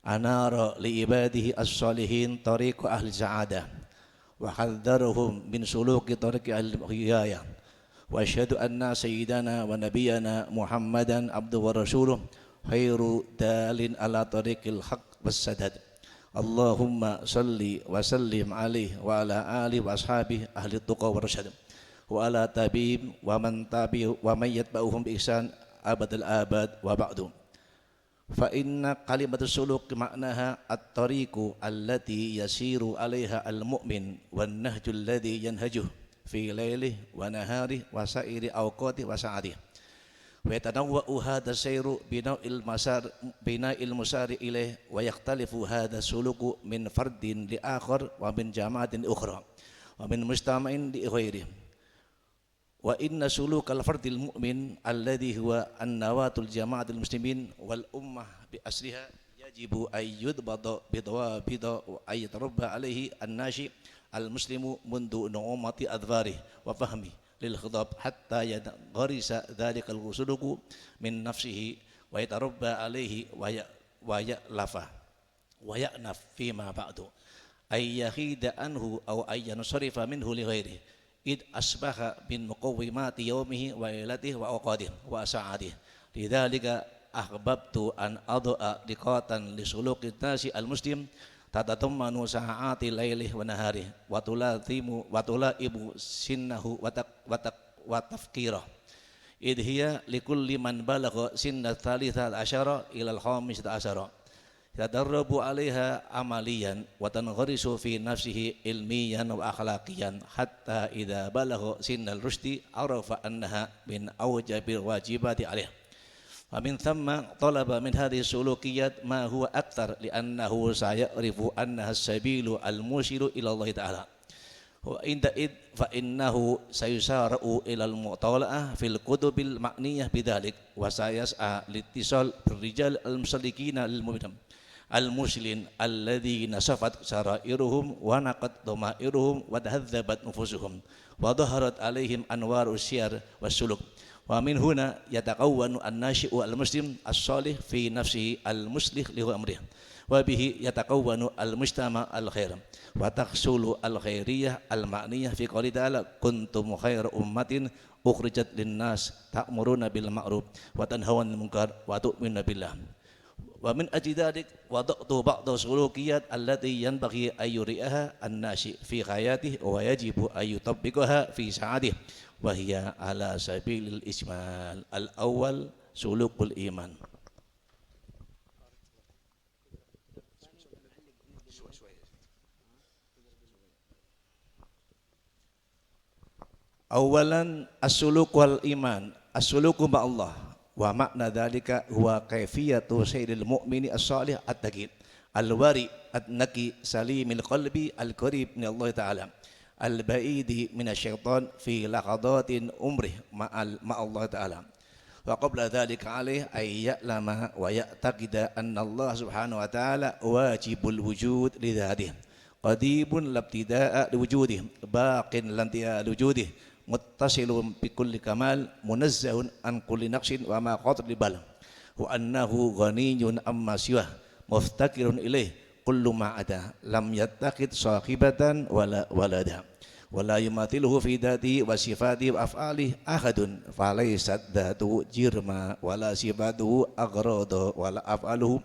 anara li ibadihi as-salihin tariqu ahli sa'adah wa hadzarahum min suluki tariqi ahli hidayah. Wa asyhadu anna sayyidana wa nabiyyana Muhammadan abduhu wa rasuluh khairu dalin ala tariqil haqq was sadad. Allahumma salli wa sallim alaihi wa ala alihi wa ashabihi ahli tuqa wa rasyad wa ala tabi'in wa man tabi'u wa man yatba'uhum bi ihsan abadal abad wa ba'du. Fa inna kalimatus suluk maknaha at-tariqu allati yasiru 'alaiha al-mu'min wan nahjul ladzi yanhajuh fi lailihi wa naharihi wa sa'iri awqatihi wa sa'atihi. Wa yatanawwa'u hadha sayru bina'il musari ilaih wa yakhtalifu hadha suluku min fardin li akhar wa min jama'atin ukhra wa min mustama'in li ghairihi. Wa inna sulukal fardil mu'min alladhi huwa an-nawatul jama'atil muslimin wal ummah bi asliha yajibu ayyudbada bidawabida wa ayyatarabba alaihi an-nashi al-muslimu mundu nu'umati adhvarih wa fahmi lil khidab hatta yadgharisa dhalikal ghusuluku min nafsihi wa yatarabba alaihi wa ya'lafa wa ya'naf fima ba'du ay yakhida anhu aw ay yansarifa minhu li ghairihi id asbaha min muqawwimati yawmihi wa lailatihi wa awqatihi wa sa'atihi. Lidzalika ahbabtu an ad'a liqatan li suluki nasi al-muslim tatatammanu sa'ati lailihi wa naharihi wa tulaibu sinnahu wa tafkirah id hiya likulli man balagha sinna tsalitsata asyara ila al-khamisata asyara tadarrabu 'alaiha amaliyan wa tangharisu fi nafsihi ilmiyan wa akhlaqiyan hatta idza balagha sinnal rushdi arafa annaha min awjabil wajibati 'alaihi. Wa min thamma talaba min hadhihi sulukiyat ma huwa akthar li'annahu sayarifu annaha as-sabilu al-mushiru ila Allah ta'ala. Wa inda id fa innahu sayusara'u ila al-mu'tala'ah fil kutubil ma'niyah bidzalik wa sayas'a litisal birrijal al-musallikina lil mu'min al-muslim alladhina safat sarairuhum wa naqat dhamairuhum wa tahadzabat nufusuhum wa dhaharat alaihim anwaru syar was-suluk. Wa min huna yataqawwanu an-nashi'u al-muslim as-salih fi nafsihi al-muslih li amrih wa bihi yataqawwanu al-mujtama al-khair wa tahsulu al-khairiyah al-ma'niyah fi qouli ta'ala kuntum khairu ummatin ukhrijat lin-nas ta'muruna bil ma'ruf wa tanhauna 'anil munkar wa tu'minuna billah ومن أجل ذلك وضعت بعض السلوكيات التي ينبغي أن يرئها الناشئ في حياته ويجب أن يطبقها في سعاده، وهي على سبيل الإجمال. الأول سلوك الإيمان. أولا السلوك والإيمان. السلوك مع الله، ومعنى ذلك هو كيفية سير المؤمن الصالح التقي الورع النقي سليم القلب القريب من الله تعالى البعيد من الشيطان في لحظات عمره مع الله تعالى. وقبل ذلك عليه أن يعلم ويعتقد أن الله سبحانه وتعالى واجب الوجود لذاته، قديم لا ابتداء لوجوده، باق لا انتهاء لوجوده، متصل بكل كمال، منزه عن كل نقص وما خطر ببال، وأنه غني عما سواه، مفتقر إليه كل ما عدا، لم يتخذ صاحبة ولا ولدا، ولا يماثله في ذاته وصفاته وأفعاله أحد، فليست ذاته جرما ولا صفاته أغراض ولا أفعاله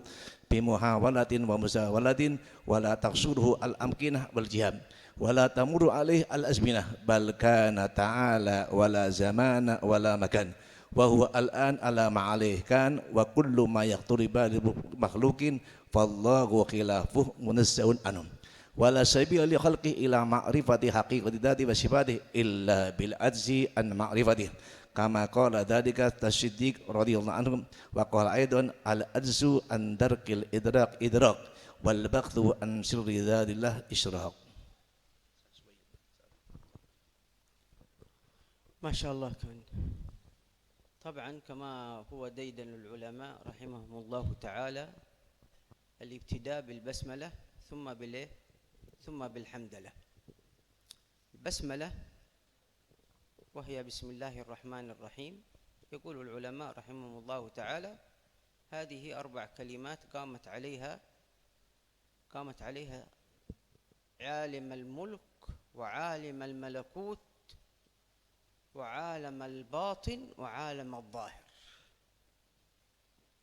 بمحاولة ومساولة، ولا تقصده الأمكنة والجهاد، ولا تمر عليه الأزمنة، بل كان تعالى ولا زمان ولا مكان، وهو الآن على ما عليه كان، وكل ما يخطر بال مخلوق فالله خلافه منزه عنه، ولا سبيل لخلقه إلى معرفة حقيقة ذاته وصفاته إلا بالعجز عن معرفته، كما قال ذلك الصديق رضي الله عنه، وقال أيضا العجز عن درك الإدراك إدراك، والبحث عن سر ذات الله إشراق. ما شاء الله. كان طبعا كما هو ديدن العلماء رحمهم الله تعالى الابتداء بالبسملة ثم بالحمدلة. البسملة وهي بسم الله الرحمن الرحيم. يقول العلماء رحمهم الله تعالى هذه 4 كلمات قامت عليها عالم الملك وعالم الملكوت وعالم الباطن وعالم الظاهر.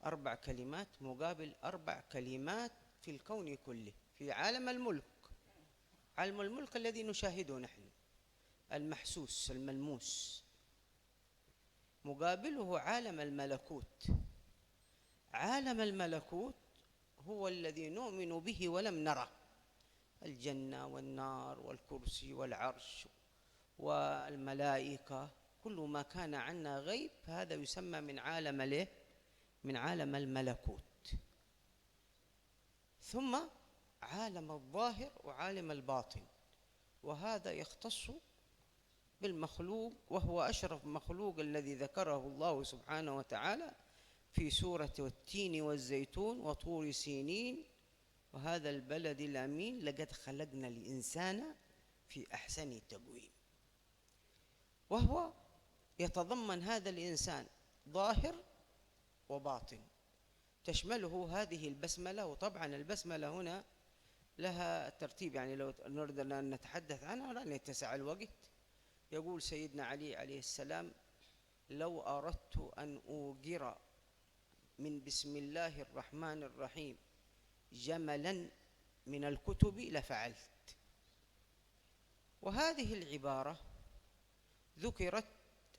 4 كلمات مقابل 4 كلمات في الكون كله. في عالم الملك، عالم الملك الذي نشاهده نحن، المحسوس الملموس، مقابله عالم الملكوت. عالم الملكوت هو الذي نؤمن به ولم نره، الجنة والنار والكرسي والعرش والملائكة، كل ما كان عنا غيب هذا يسمى من عالم الملكوت. ثم عالم الظاهر وعالم الباطن، وهذا يختص بالمخلوق، وهو أشرف مخلوق الذي ذكره الله سبحانه وتعالى في سورة التين والزيتون وطور سينين، وهذا البلد الأمين لقد خلقنا الإنسان في أحسن تقويم. وهو يتضمن هذا الإنسان ظاهر وباطن، تشمله هذه البسملة. وطبعا البسملة هنا لها ترتيب، يعني لو نريد أن نتحدث عنها لن يتسع الوقت. يقول سيدنا علي عليه السلام: لو أردت أن أوقر من بسم الله الرحمن الرحيم جملا من الكتب لفعلت. وهذه العبارة ذكرت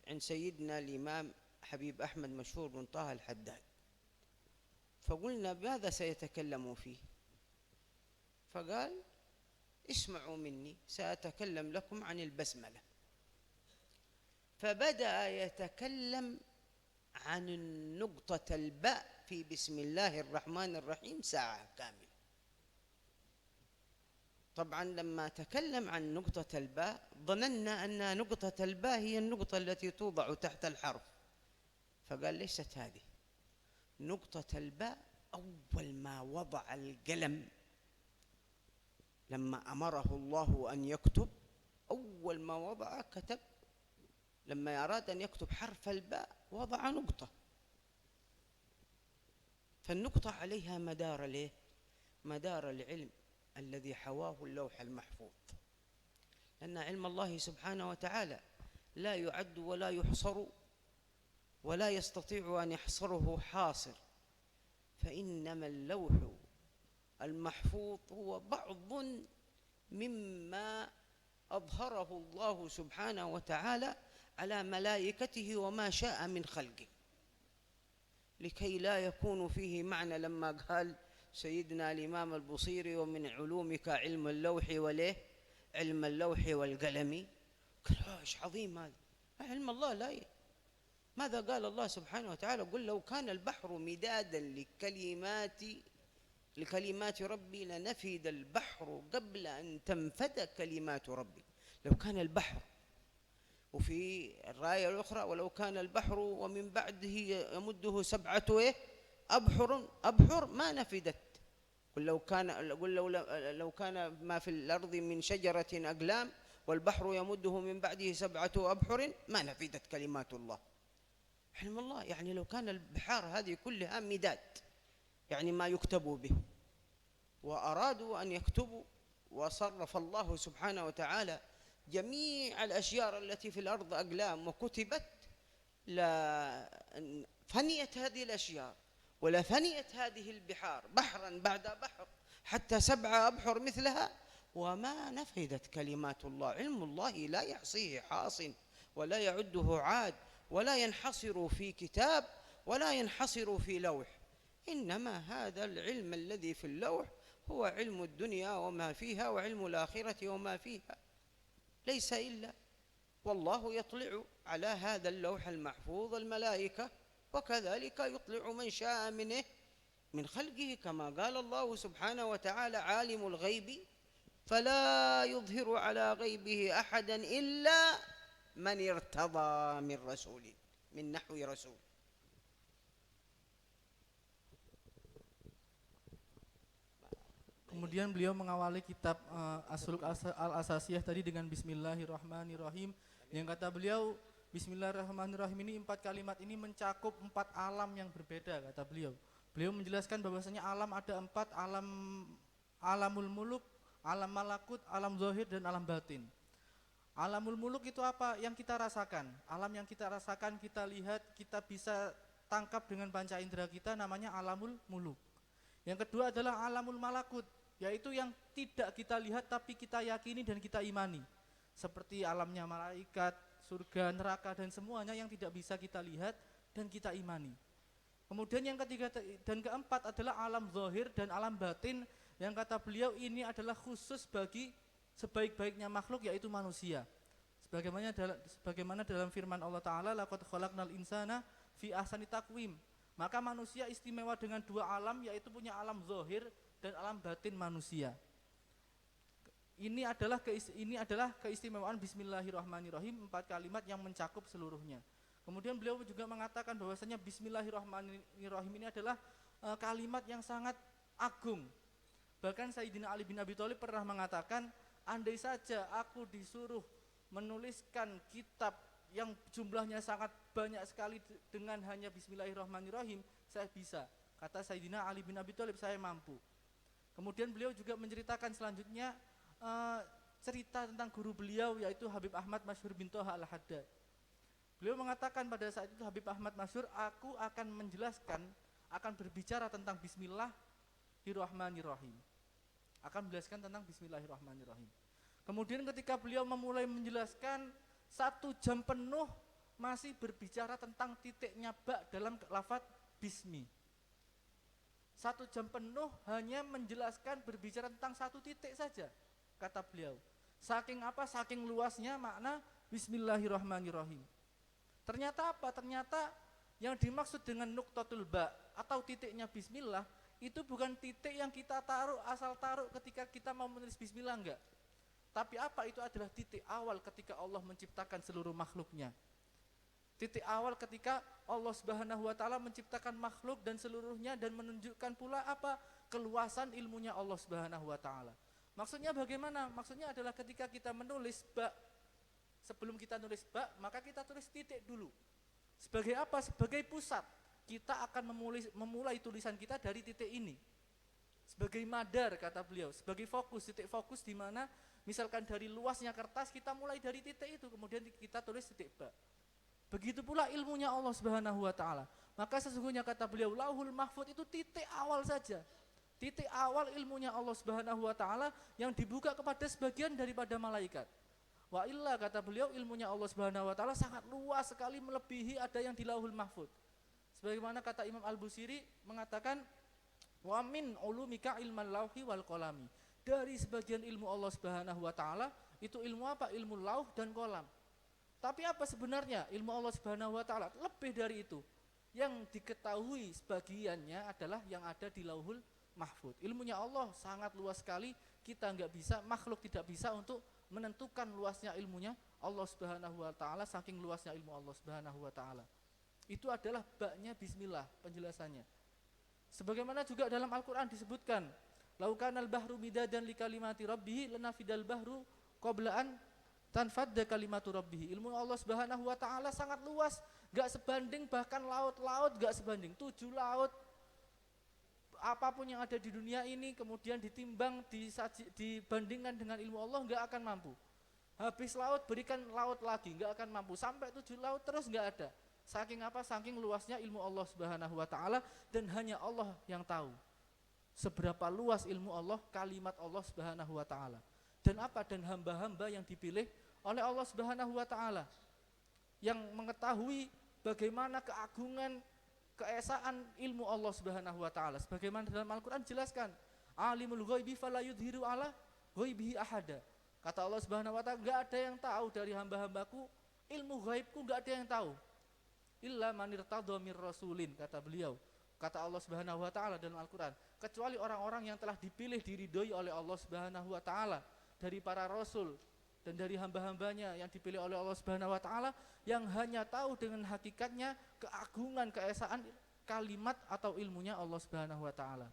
عند سيدنا الإمام حبيب أحمد مشهور بن طه الحداد، فقلنا ماذا سيتكلم فيه؟ فقال: اسمعوا مني سأتكلم لكم عن البسملة. فبدأ يتكلم عن نقطة الباء في بسم الله الرحمن الرحيم ساعة كاملة. طبعا لما تكلم عن نقطة الباء ظننا أن نقطة الباء هي النقطة التي توضع تحت الحرف، فقال: ليست هذه نقطة الباء. أول ما وضع القلم لما أمره الله أن يكتب، أول ما وضع كتب، لما أراد أن يكتب حرف الباء وضع نقطة، فالنقطة عليها مدار العلم الذي حواه اللوح المحفوظ، لأن علم الله سبحانه وتعالى لا يعد ولا يحصر ولا يستطيع أن يحصره حاصر، فإنما اللوح المحفوظ هو بعض مما أظهره الله سبحانه وتعالى على ملائكته وما شاء من خلقه، لكي لا يكون فيه معنى لما قال سيدنا الإمام البصيري ومن علومك علم اللوح علم اللوح والقلم، قال ايش عظيم هذا علم الله. لا، ماذا قال الله سبحانه وتعالى؟ قل لو كان البحر مدادا لكلمات ربي لنفد البحر قبل أن تنفد كلمات ربي. لو كان البحر، وفي الراية الأخرى ولو كان البحر ومن بعده يمده 7 أبحر ما نفدت. قل لو كان ما في الأرض من شجرة أقلام والبحر يمده من بعده 7 أبحر ما نفدت كلمات الله. علم الله يعني لو كان البحار هذه كلها مداد، يعني ما يكتب به، وأرادوا أن يكتبوا وصرف الله سبحانه وتعالى جميع الأشجار التي في الأرض أقلام وكتبت، لفنيت هذه الأشجار ولا فنيت هذه البحار بحرا بعد بحر حتى 7 أبحر مثلها وما نفدت كلمات الله. علم الله لا يحصيه حاص ولا يعده عاد ولا ينحصر في كتاب ولا ينحصر في لوح، إنما هذا العلم الذي في اللوح هو علم الدنيا وما فيها وعلم الآخرة وما فيها، ليس إلا. والله يطلع على هذا اللوح المحفوظ الملائكة، وكذلك يطلع من شاء من خلقه، كما قال الله سبحانه وتعالى عالم الغيب فلا يظهر على غيبه أحدا إلا من ارتضى من رسول، من نحو رسول. Kemudian beliau mengawali kitab As-Suluk Al-Asasiyah tadi dengan Bismillahirrahmanirrahim, yang kata beliau Bismillahirrahmanirrahim ini 4 kalimat ini mencakup 4 alam yang berbeda, kata beliau. Beliau menjelaskan bahwasanya alam ada 4, alamul muluk, alam malakut, alam zahir dan alam batin. Alamul muluk itu apa? Yang kita rasakan. Alam yang kita rasakan, kita lihat, kita bisa tangkap dengan panca indera kita, namanya alamul muluk. Yang kedua adalah alamul malakut, yaitu yang tidak kita lihat tapi kita yakini dan kita imani, seperti alamnya malaikat, surga, neraka dan semuanya yang tidak bisa kita lihat dan kita imani. Kemudian yang ketiga dan keempat adalah alam zahir dan alam batin, yang kata beliau ini adalah khusus bagi sebaik-baiknya makhluk, yaitu manusia. Sebagaimana dalam firman Allah Ta'ala, laqad khalaqnal insana fi ahsani taqwim. Maka manusia istimewa dengan 2 alam, yaitu punya alam zahir dan alam batin manusia. Ini adalah keistimewaan Bismillahirrahmanirrahim, 4 kalimat yang mencakup seluruhnya. Kemudian beliau juga mengatakan bahwasanya Bismillahirrahmanirrahim ini adalah kalimat yang sangat agung. Bahkan Sayyidina Ali bin Abi Thalib pernah mengatakan, andai saja aku disuruh menuliskan kitab yang jumlahnya sangat banyak sekali dengan hanya Bismillahirrahmanirrahim, saya bisa. Kata Sayyidina Ali bin Abi Thalib, saya mampu. Kemudian beliau juga menceritakan selanjutnya cerita tentang guru beliau, yaitu Habib Ahmad Masyhur bin Thaha Al-Haddad. Beliau mengatakan pada saat itu, Habib Ahmad Masyhur, aku akan berbicara tentang Bismillahirrahmanirrahim. Kemudian ketika beliau memulai menjelaskan, 1 jam penuh masih berbicara tentang titiknya ba dalam lafadz bismi. 1 jam penuh hanya menjelaskan, berbicara tentang 1 titik saja, kata beliau. Saking apa? Saking luasnya makna Bismillahirrahmanirrahim. Ternyata apa? Ternyata yang dimaksud dengan nuqtatul ba atau titiknya bismillah itu bukan titik yang kita asal taruh ketika kita mau menulis bismillah, enggak. Tapi apa? Itu adalah titik awal ketika Allah menciptakan seluruh makhluknya. Titik awal ketika Allah Subhanahu wa Ta'ala menciptakan makhluk dan seluruhnya, dan menunjukkan pula apa? Keluasan ilmunya Allah Subhanahu wa Ta'ala. Maksudnya bagaimana? Maksudnya adalah ketika kita menulis ba, sebelum kita nulis ba, maka kita tulis titik dulu. Sebagai apa? Sebagai pusat. Kita akan memulai tulisan kita dari titik ini. Sebagai madar, kata beliau, sebagai fokus, titik fokus di mana misalkan dari luasnya kertas, kita mulai dari titik itu, kemudian kita tulis titik ba. Begitu pula ilmunya Allah Subhanahu wa taala. Maka sesungguhnya kata beliau, Lauhul Mahfuz itu titik awal saja. Titik awal ilmunya Allah Subhanahu wa taala yang dibuka kepada sebagian daripada malaikat. Wa illa kata beliau, ilmunya Allah Subhanahu wa taala sangat luas sekali, melebihi ada yang di Lauhul Mahfuz. Sebagaimana kata Imam Al-Busiri mengatakan, wa min ulumika ilman lauhi wal qalami. Dari sebagian ilmu Allah Subhanahu wa taala itu ilmu apa? Ilmu lauh dan kolam. Tapi apa sebenarnya ilmu Allah Subhanahu wa taala? Lebih dari itu. Yang diketahui sebagiannya adalah yang ada di Lauhul Mahfuz. Ilmunya Allah sangat luas sekali, kita enggak bisa, makhluk tidak bisa untuk menentukan luasnya ilmunya Allah Subhanahu wa taala, saking luasnya ilmu Allah Subhanahu wa taala. Itu adalah baknya bismillah penjelasannya. Sebagaimana juga dalam Al-Qur'an disebutkan, laukanal bahru midadan li kalimati rabbih lanafidal bahru qabla an tanfadda kalimatu rabbih. Ilmu Allah Subhanahu wa taala sangat luas, enggak sebanding bahkan laut-laut enggak sebanding. 7 laut apapun yang ada di dunia ini kemudian ditimbang dibandingkan dengan ilmu Allah enggak akan mampu. Habis laut berikan laut lagi enggak akan mampu, sampai 7 laut terus enggak ada. Saking apa? Saking luasnya ilmu Allah Subhanahu wa taala, dan hanya Allah yang tahu seberapa luas ilmu Allah, kalimat Allah Subhanahu wa taala. Dan apa? Dan hamba-hamba yang dipilih oleh Allah Subhanahu wa taala yang mengetahui bagaimana keagungan, keesaan ilmu Allah Subhanahu wa taala. Sebagaimana dalam Al-Qur'an jelaskan, alimul ghaibi fala yudhiru ala ghaibihi ahada. Kata Allah Subhanahu wa taala, enggak ada yang tahu dari hamba-hambaku, ilmu ghaibku enggak ada yang tahu. Illa man irtadha mir rasulin, kata beliau. Kata Allah Subhanahu wa taala dalam Al-Qur'an, kecuali orang-orang yang telah dipilih diridhoi oleh Allah Subhanahu wa taala dari para rasul dan dari hamba-hambanya yang dipilih oleh Allah Subhanahu wa taala, yang hanya tahu dengan hakikatnya keagungan, keesaan kalimat atau ilmunya Allah Subhanahu wa taala.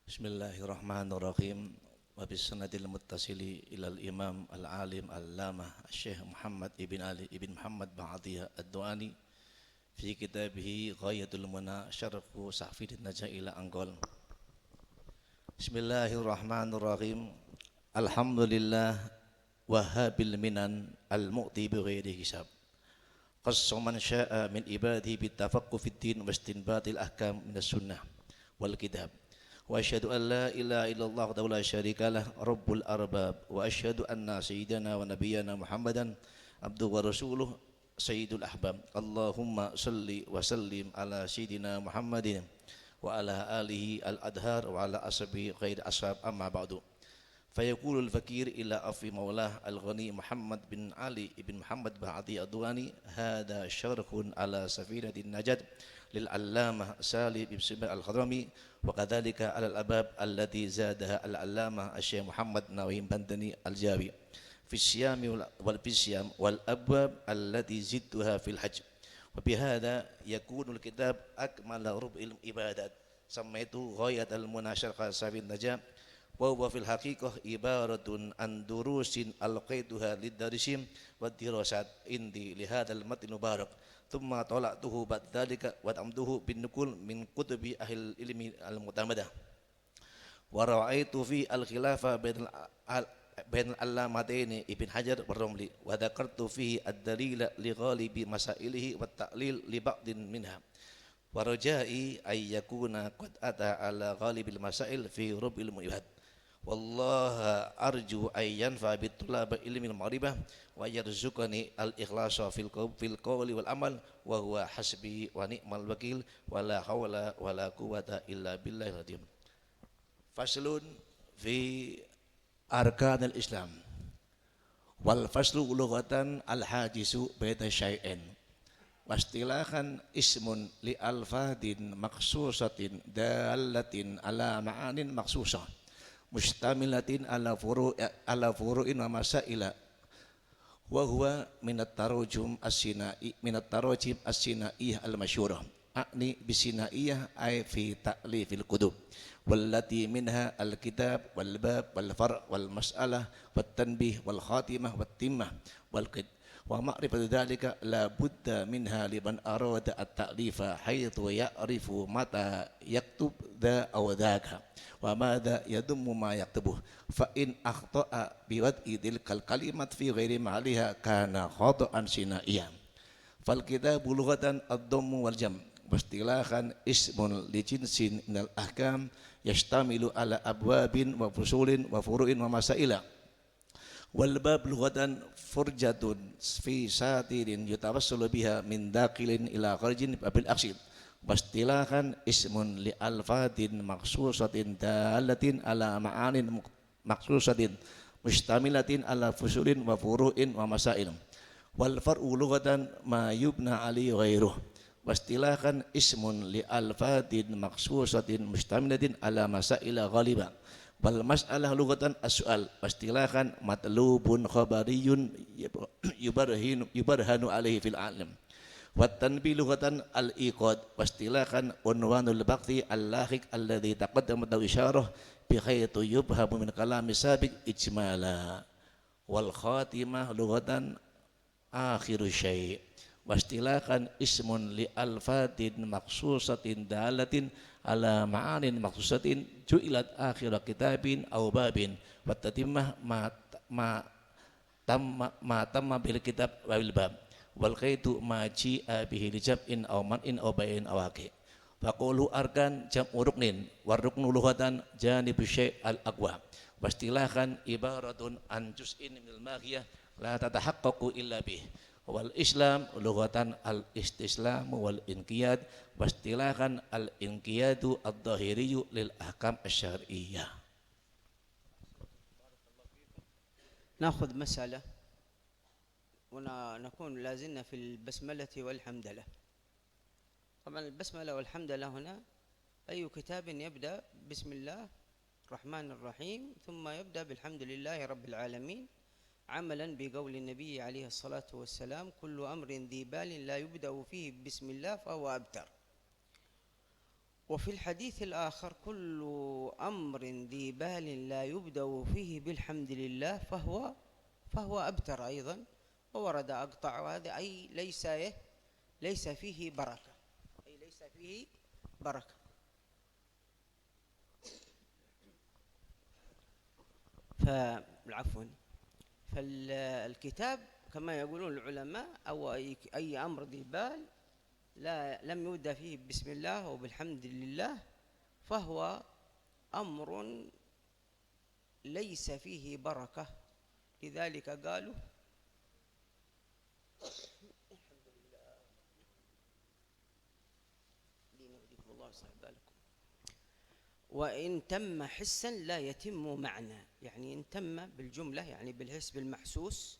Bismillahirrahmanirrahim. Wa bisanadil muttasili ilal imam al-alim al-lamah Syekh Muhammad ibn Ali ibn Muhammad Ba'diyah ad-Du'ani fi kitabihi Ghayatul Muna syarhu Sahfidin Najah ila Anggol. Bismillahirrahmanirrahim. Alhamdulillah wahabil minan al-mu'ti bighairi hisab. Qassa man sya'a min ibadihi bitafaqquh fid din wa istinbatil ahkam minas sunnah wal kitab. Wa asyhadu an la ilaha illallah wahdahu la syarika lah rabbul arbab wa asyhadu anna sayyidana wa nabiyyana Muhammadan abduhu wa rasuluh sayyidul ahbab. Allahumma salli wa sallim ala sayyidina Muhammadin wa ala alihi al-adhar wa ala ashabihi khair ashab, amma ba'du. Fayaqulu al-fakir ila afi maulah al-ghani Muhammad bin Ali ibn Muhammad Ba'di ad-Duani, hada syarhun ala safinatin najat lil-allamah Salih ibn Sibah al-Khadrami wa kadzalika ala al-abab allati zadaha al-allamah Syekh Muhammad Nawim Bantani al-Jawi fi siyami wal bisyam wal abwab allati zidtuha fil hajj. Wa bihadza yakunu al-kitab akmala rub'il ibadat samaitu ghayat al-munasyarah safin najat wa huwa fil haqiqah ibaratun an durusin alqaituha lid-darisim wa dirasat indi li hadzal matn mubarak. Thumma tala'tuhu ba'dalika wa tamduhu bin nukul min kutubi ahli ilmi al-mu'tamadah wa ra'aitu fi al-khilafa bain al-allamataini Ibn Hajar wa Ramli wa dzakartu fihi ad-dalila li ghalibi masailihi wa ta'lil li ba'din minha wa rajai ay yakuna qad ata ala ghalibil masail fi rubil mu'ibad. Wallaha arju ayyan fa bitulab ilmi al-ma'rifah wa yarzuqani al-ikhlasa fil qawli wal amal wa huwa hasbi wa ni'mal wakil wa la hawla wa la quwwata illa billahil azim. Faslun fi arkanil Islam. Wal faslu lughatan al-hadisu baita syai'in. Wastilahan ismun li alfadin maksusatin dalatin ala ma'anin maksusah mustamilatin ala furu'in wa masaila wa huwa minat tarujum as-sinai minat tarujim as-sinaiyah al-masyhurah a'ni bisinaiyah ay fi ta'lifil kutub wallati minha al-kitab wal bab wal far' wal mas'alah wat tanbih wal khatimah wat timmah ومعرفة ذلك لا بد منها لمن أراد التأليف حيث يعرف متى يكتب ذا أو ذاك وماذا يضم ما يكتبه فإن أخطأ بوضع تلك الكلمات في غير محلها كان خطأ سينائيا فالكتاب لغة الضم والجمع واصطلاحا اسم لجنس من الأحكام يشتمل على أبواب وفصول وفروع ومسائل والباب لغة فرجة في ساتر يتوصل بها من داخل إلى خارج باب الأقصد واصطلاحا اسم لألفاظ مخصوصة دالة على معان مخصوصة مشتملة على فصول وفروع ومسائل والفرع لغة ما يبنى عليه غيره واصطلاحا اسم لألفاظ مخصوصة مشتملة على مسائل غالبة والمسألة لغة السؤال واصطلاحا مطلوب خبري يبرهن عليه في العالم والتنبيه لغة الإيقاد واصطلاحا عنوان البحث اللاحق الذي تقدمت إشارة بحيث يفهم من كلام السابق إجمالا والخاتمة لغة آخر شيء واصطلاحا اسم لألفاظ مخصوصة دالة على معان مخصوصة جعلت آخر كتاب أو باب والتتمة ما تم بالكتاب والباب والقيد ما جيء به لجمع أو منع أو بيان أو واقع فقوله أركان جمع ركن والركن لغة جانب الشيء الأقوى واصطلاحا عبارة عن جزء من الماهية لا تتحقق إلا به والإسلام لغة الاستسلام والإنقياد واصطلاحا الإنقياد الظاهري للأحكام الشرعية. نأخذ مسألة ونكون لازلنا في البسملة والحمدلة. طبعا البسملة والحمدلة هنا أي كتاب يبدأ بسم الله الرحمن الرحيم ثم يبدأ بالحمد لله رب العالمين عملا بقول النبي عليه الصلاة والسلام كل أمر ذي بال لا يبدأ فيه بسم الله فهو أبتر. وفي الحديث الآخر كل أمر ذي بال لا يبدأ فيه بالحمد لله فهو أبتر أيضا وورد أقطع هذا أي ليس فيه بركة فالعفو فالكتاب كما يقولون العلماء أو أي أمر ذي بال لم يبدأ فيه بسم الله وبالحمد لله فهو أمر ليس فيه بركة لذلك قالوا الحمد لله دينكم الله صاحب بالكم وإن تم حسا لا يتم معنى يعني إن تم بالجملة يعني بالحس بالمحسوس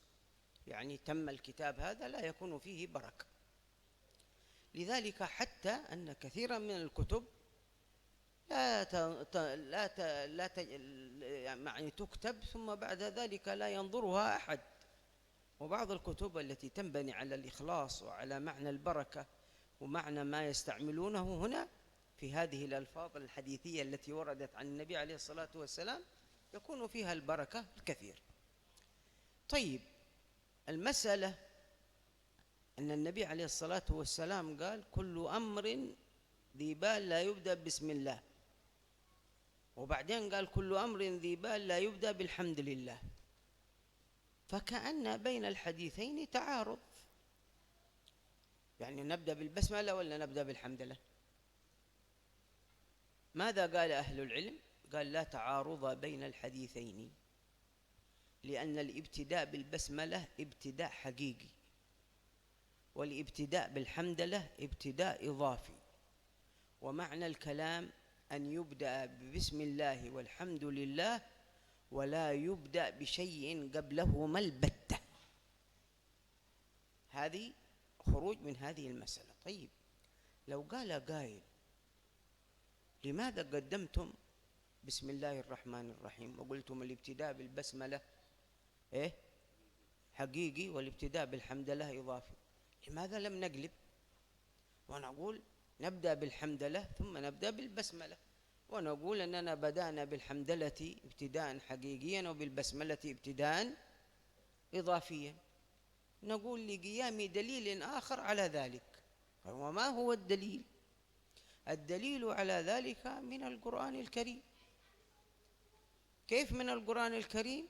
يعني تم الكتاب هذا لا يكون فيه بركة. لذلك حتى أن كثيرا من الكتب يعني تكتب ثم بعد ذلك لا ينظرها أحد وبعض الكتب التي تنبني على الإخلاص وعلى معنى البركة ومعنى ما يستعملونه هنا في هذه الألفاظ الحديثية التي وردت عن النبي عليه الصلاة والسلام يكون فيها البركة الكثير. طيب المسألة أن النبي عليه الصلاة والسلام قال كل أمر ذي بال لا يبدأ بسم الله وبعدين قال كل أمر ذي بال لا يبدأ بالحمد لله فكأن بين الحديثين تعارض يعني نبدأ بالبسملة ولا نبدأ بالحمد لله؟ ماذا قال أهل العلم؟ قال لا تعارض بين الحديثين لأن الابتداء بالبسملة ابتداء حقيقي والابتداء بالحمدلة ابتداء إضافي ومعنى الكلام أن يبدأ بسم الله والحمد لله ولا يبدأ بشيء قبلهما البتة. هذه خروج من هذه المسألة. طيب لو قال قائل لماذا قدمتم بسم الله الرحمن الرحيم وقلتم الابتداء بالبسملة حقيقي والابتداء بالحمدلة إضافي؟ لماذا لم نقلب ونقول نبدأ بالحمدلة ثم نبدأ بالبسملة ونقول أننا بدأنا نقول لقيام دليل آخر على ذلك. وما هو الدليل؟ الدليل على ذلك من القرآن الكريم. كيف من القرآن الكريم؟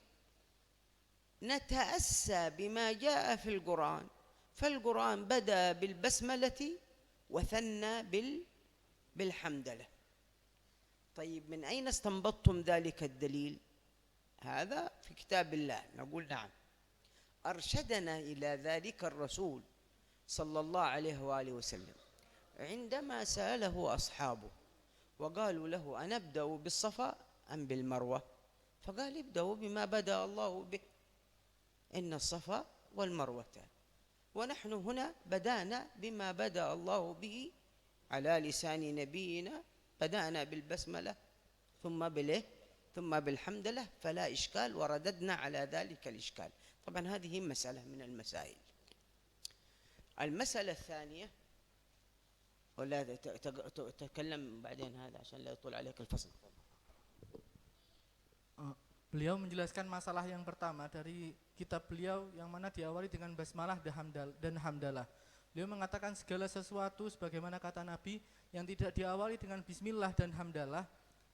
نتأسى بما جاء في القرآن، فالقرآن بدأ بالبسملة وثنى بالحمدلة. طيب من أين استنبطتم ذلك الدليل؟ هذا في كتاب الله. نقول نعم، أرشدنا إلى ذلك الرسول صلى الله عليه وآله وسلم عندما سأله أصحابه وقالوا له أنبدأ بالصفا أم بالمروة؟ فقال ابدأوا بما بدأ الله به، إن الصفا والمروة. ونحن هنا بدأنا بما بدأ الله به على لسان نبينا، بدأنا بالبسملة ثم بالحمدلة، فلا إشكال، ورددنا على ذلك الإشكال. طبعا هذه مسألة من المسائل. المسألة الثانية، ولا تتكلم بعدين هذا عشان لا يطول عليك الفصل. Beliau menjelaskan masalah yang pertama dari kitab beliau yang mana diawali dengan basmalah dan hamdalah. Beliau mengatakan segala sesuatu sebagaimana kata Nabi yang tidak diawali dengan bismillah dan hamdalah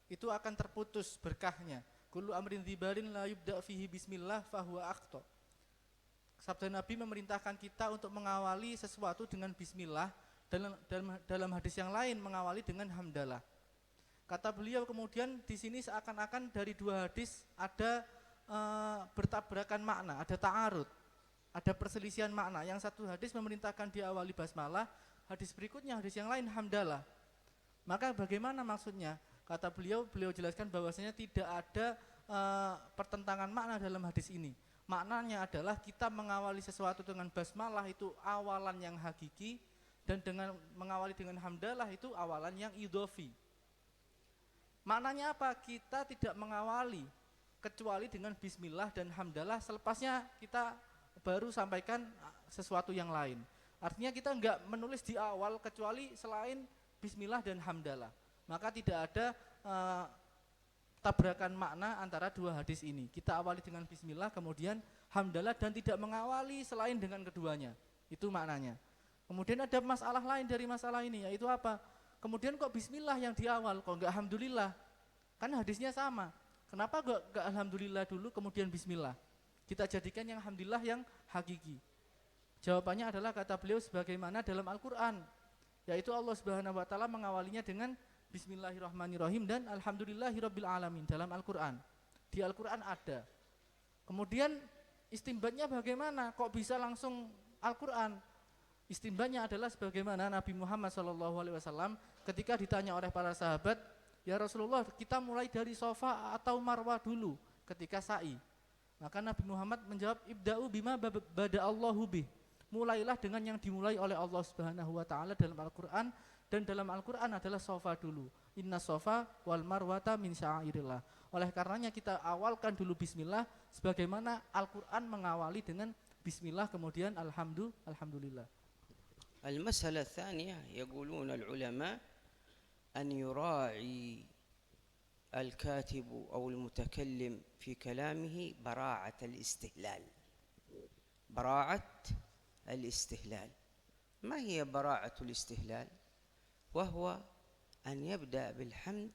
itu akan terputus berkahnya. Kullu amrin dzibarin la yubda fihi bismillah fahuwa aqta. Sabda Nabi memerintahkan kita untuk mengawali sesuatu dengan bismillah, dalam hadis yang lain mengawali dengan hamdalah. Kata beliau kemudian di sini seakan-akan dari dua hadis ada bertabrakan makna, ada ta'arud, ada perselisihan makna. Yang satu hadis memerintahkan diawali basmalah, hadis berikutnya hadis yang lain hamdalah. Maka bagaimana maksudnya? Kata beliau jelaskan bahwasanya tidak ada pertentangan makna dalam hadis ini. Maknanya adalah kita mengawali sesuatu dengan basmalah itu awalan yang hakiki, dan dengan mengawali dengan hamdalah itu awalan yang idhofi. Maknanya apa? Kita tidak mengawali kecuali dengan bismillah dan hamdalah, selepasnya kita baru sampaikan sesuatu yang lain. Artinya kita enggak menulis di awal kecuali selain bismillah dan hamdalah. Maka tidak ada tabrakan makna antara dua hadis ini. Kita awali dengan bismillah kemudian hamdalah dan tidak mengawali selain dengan keduanya. Itu maknanya. Kemudian ada masalah lain dari masalah ini, yaitu apa? Kemudian kok bismillah yang di awal, kok enggak alhamdulillah? Kan hadisnya sama. Kenapa enggak alhamdulillah dulu kemudian bismillah? Kita jadikan yang alhamdulillah yang hakiki. Jawabannya adalah kata beliau sebagaimana dalam Al-Qur'an, yaitu Allah Subhanahu wa taala mengawalinya dengan bismillahirrahmanirrahim dan alhamdulillahirabbil alamin dalam Al-Qur'an. Di Al-Qur'an ada. Kemudian istinbatnya bagaimana? Kok bisa langsung Al-Qur'an? Istinbatnya adalah sebagaimana Nabi Muhammad SAW ketika ditanya oleh para sahabat, ya Rasulullah, kita mulai dari Safa atau Marwah dulu ketika sa'i. Maka Nabi Muhammad menjawab, ibda'u bima bada Allahu bih. Mulailah dengan yang dimulai oleh Allah Subhanahu wa taala dalam Al-Qur'an, dan dalam Al-Qur'an adalah Safa dulu. Inna Safa wal Marwata min sya'airillah. Oleh karenanya kita awalkan dulu bismillah sebagaimana Al-Qur'an mengawali dengan bismillah kemudian alhamdulillah. المسألة الثانية يقولون العلماء أن يراعي الكاتب أو المتكلم في كلامه براعة الاستهلال. براعة الاستهلال، ما هي براعة الاستهلال؟ وهو أن يبدأ بالحمد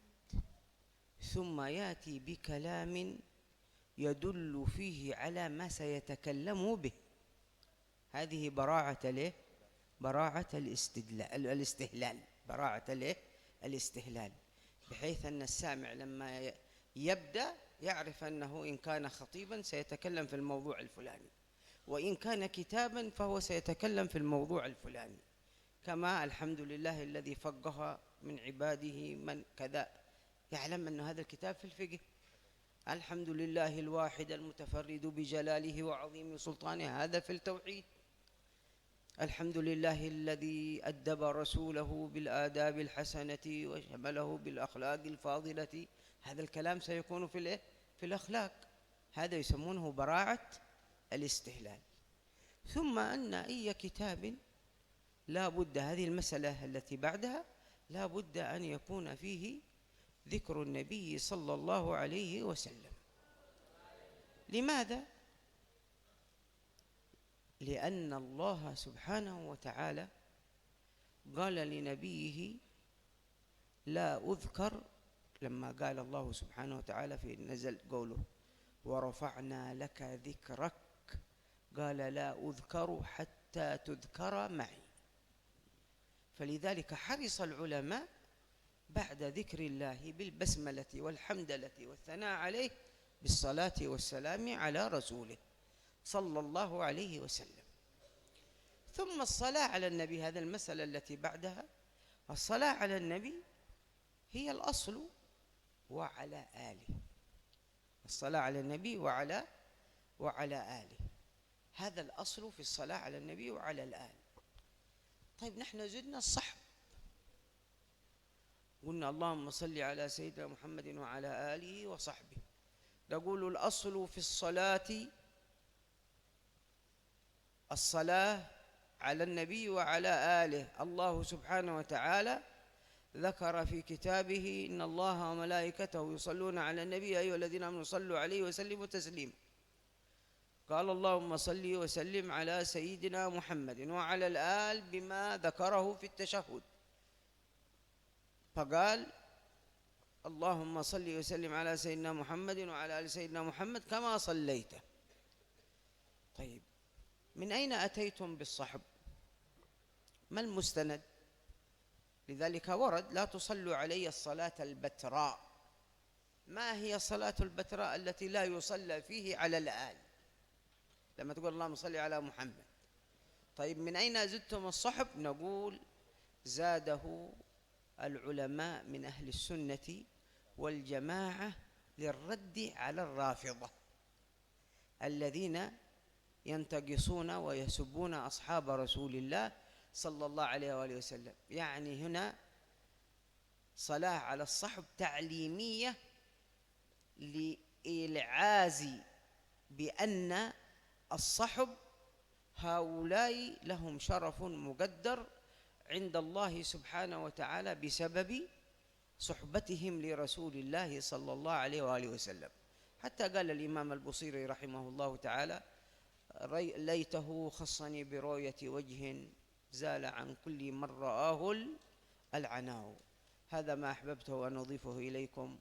ثم يأتي بكلام يدل فيه على ما سيتكلم به. هذه براعة له، براعة الاستهلال، براعة له الاستهلال، بحيث أن السامع لما يبدأ يعرف أنه إن كان خطيبا سيتكلم في الموضوع الفلاني، وإن كان كتابا فهو سيتكلم في الموضوع الفلاني. كما الحمد لله الذي فقه من عباده من كذا، يعلم أن هذا الكتاب في الفقه. الحمد لله الواحد المتفرد بجلاله وعظيم سلطانه، هذا في التوحيد. الحمد لله الذي أدب رسوله بالآداب الحسنة وشمله بالأخلاق الفاضلة، هذا الكلام سيكون في الأخلاق. هذا يسمونه براعة الاستهلال. ثم أن أي كتاب لا بد، هذه المسألة التي بعدها لا بد أن يكون فيه ذكر النبي صلى الله عليه وسلم. لماذا؟ لأن الله سبحانه وتعالى قال لنبيه لا أذكر، لما قال الله سبحانه وتعالى في نزل قوله ورفعنا لك ذكرك، قال لا أذكر حتى تذكر معي. فلذلك حرص العلماء بعد ذكر الله بالبسملة والحمدلة والثناء عليه بالصلاة والسلام على رسوله صلى الله عليه وسلم. ثم الصلاة على النبي، هذا المسألة التي بعدها، الصلاة على النبي هي الأصل وعلى آله، الصلاة على النبي وعلى آله، هذا الأصل في الصلاة على النبي وعلى الآل. طيب نحن زدنا الصحب، قلنا اللهم صل على سيدنا محمد وعلى آله وصحبه، نقول الأصل في الصلاة على النبي وعلى آله. الله سبحانه وتعالى ذكر في كتابه إن الله وملائكته يصلون على النبي يا أيها الذين آمنوا صلوا عليه وسلموا تسليما. قال اللهم صل وسلم على سيدنا محمد وعلى الآل بما ذكره في التشهد، فقال اللهم صل وسلم على سيدنا محمد وعلى آل سيدنا محمد كما صليت. طيب من أين أتيتم بالصحب؟ ما المستند؟ لذلك ورد لا تصلوا علي الصلاة البتراء. ما هي الصلاة البتراء التي لا يصلى فيه على الآل لما تقول اللهم صل على محمد؟ طيب من أين زدتم الصحب؟ نقول زاده العلماء من أهل السنة والجماعة للرد على الرافضة الذين ينتقصون ويسبون أصحاب رسول الله صلى الله عليه وآله وسلم. يعني هنا صلاة على الصحب تعليمية لإلعاز بأن الصحب هؤلاء لهم شرف مقدر عند الله سبحانه وتعالى بسبب صحبتهم لرسول الله صلى الله عليه وآله وسلم. حتى قال الإمام البصيري رحمه الله تعالى ليته خصني برؤية وجه زال عن كل من رآه العناء. هذا ما أحببته أن أضيفه إليكم،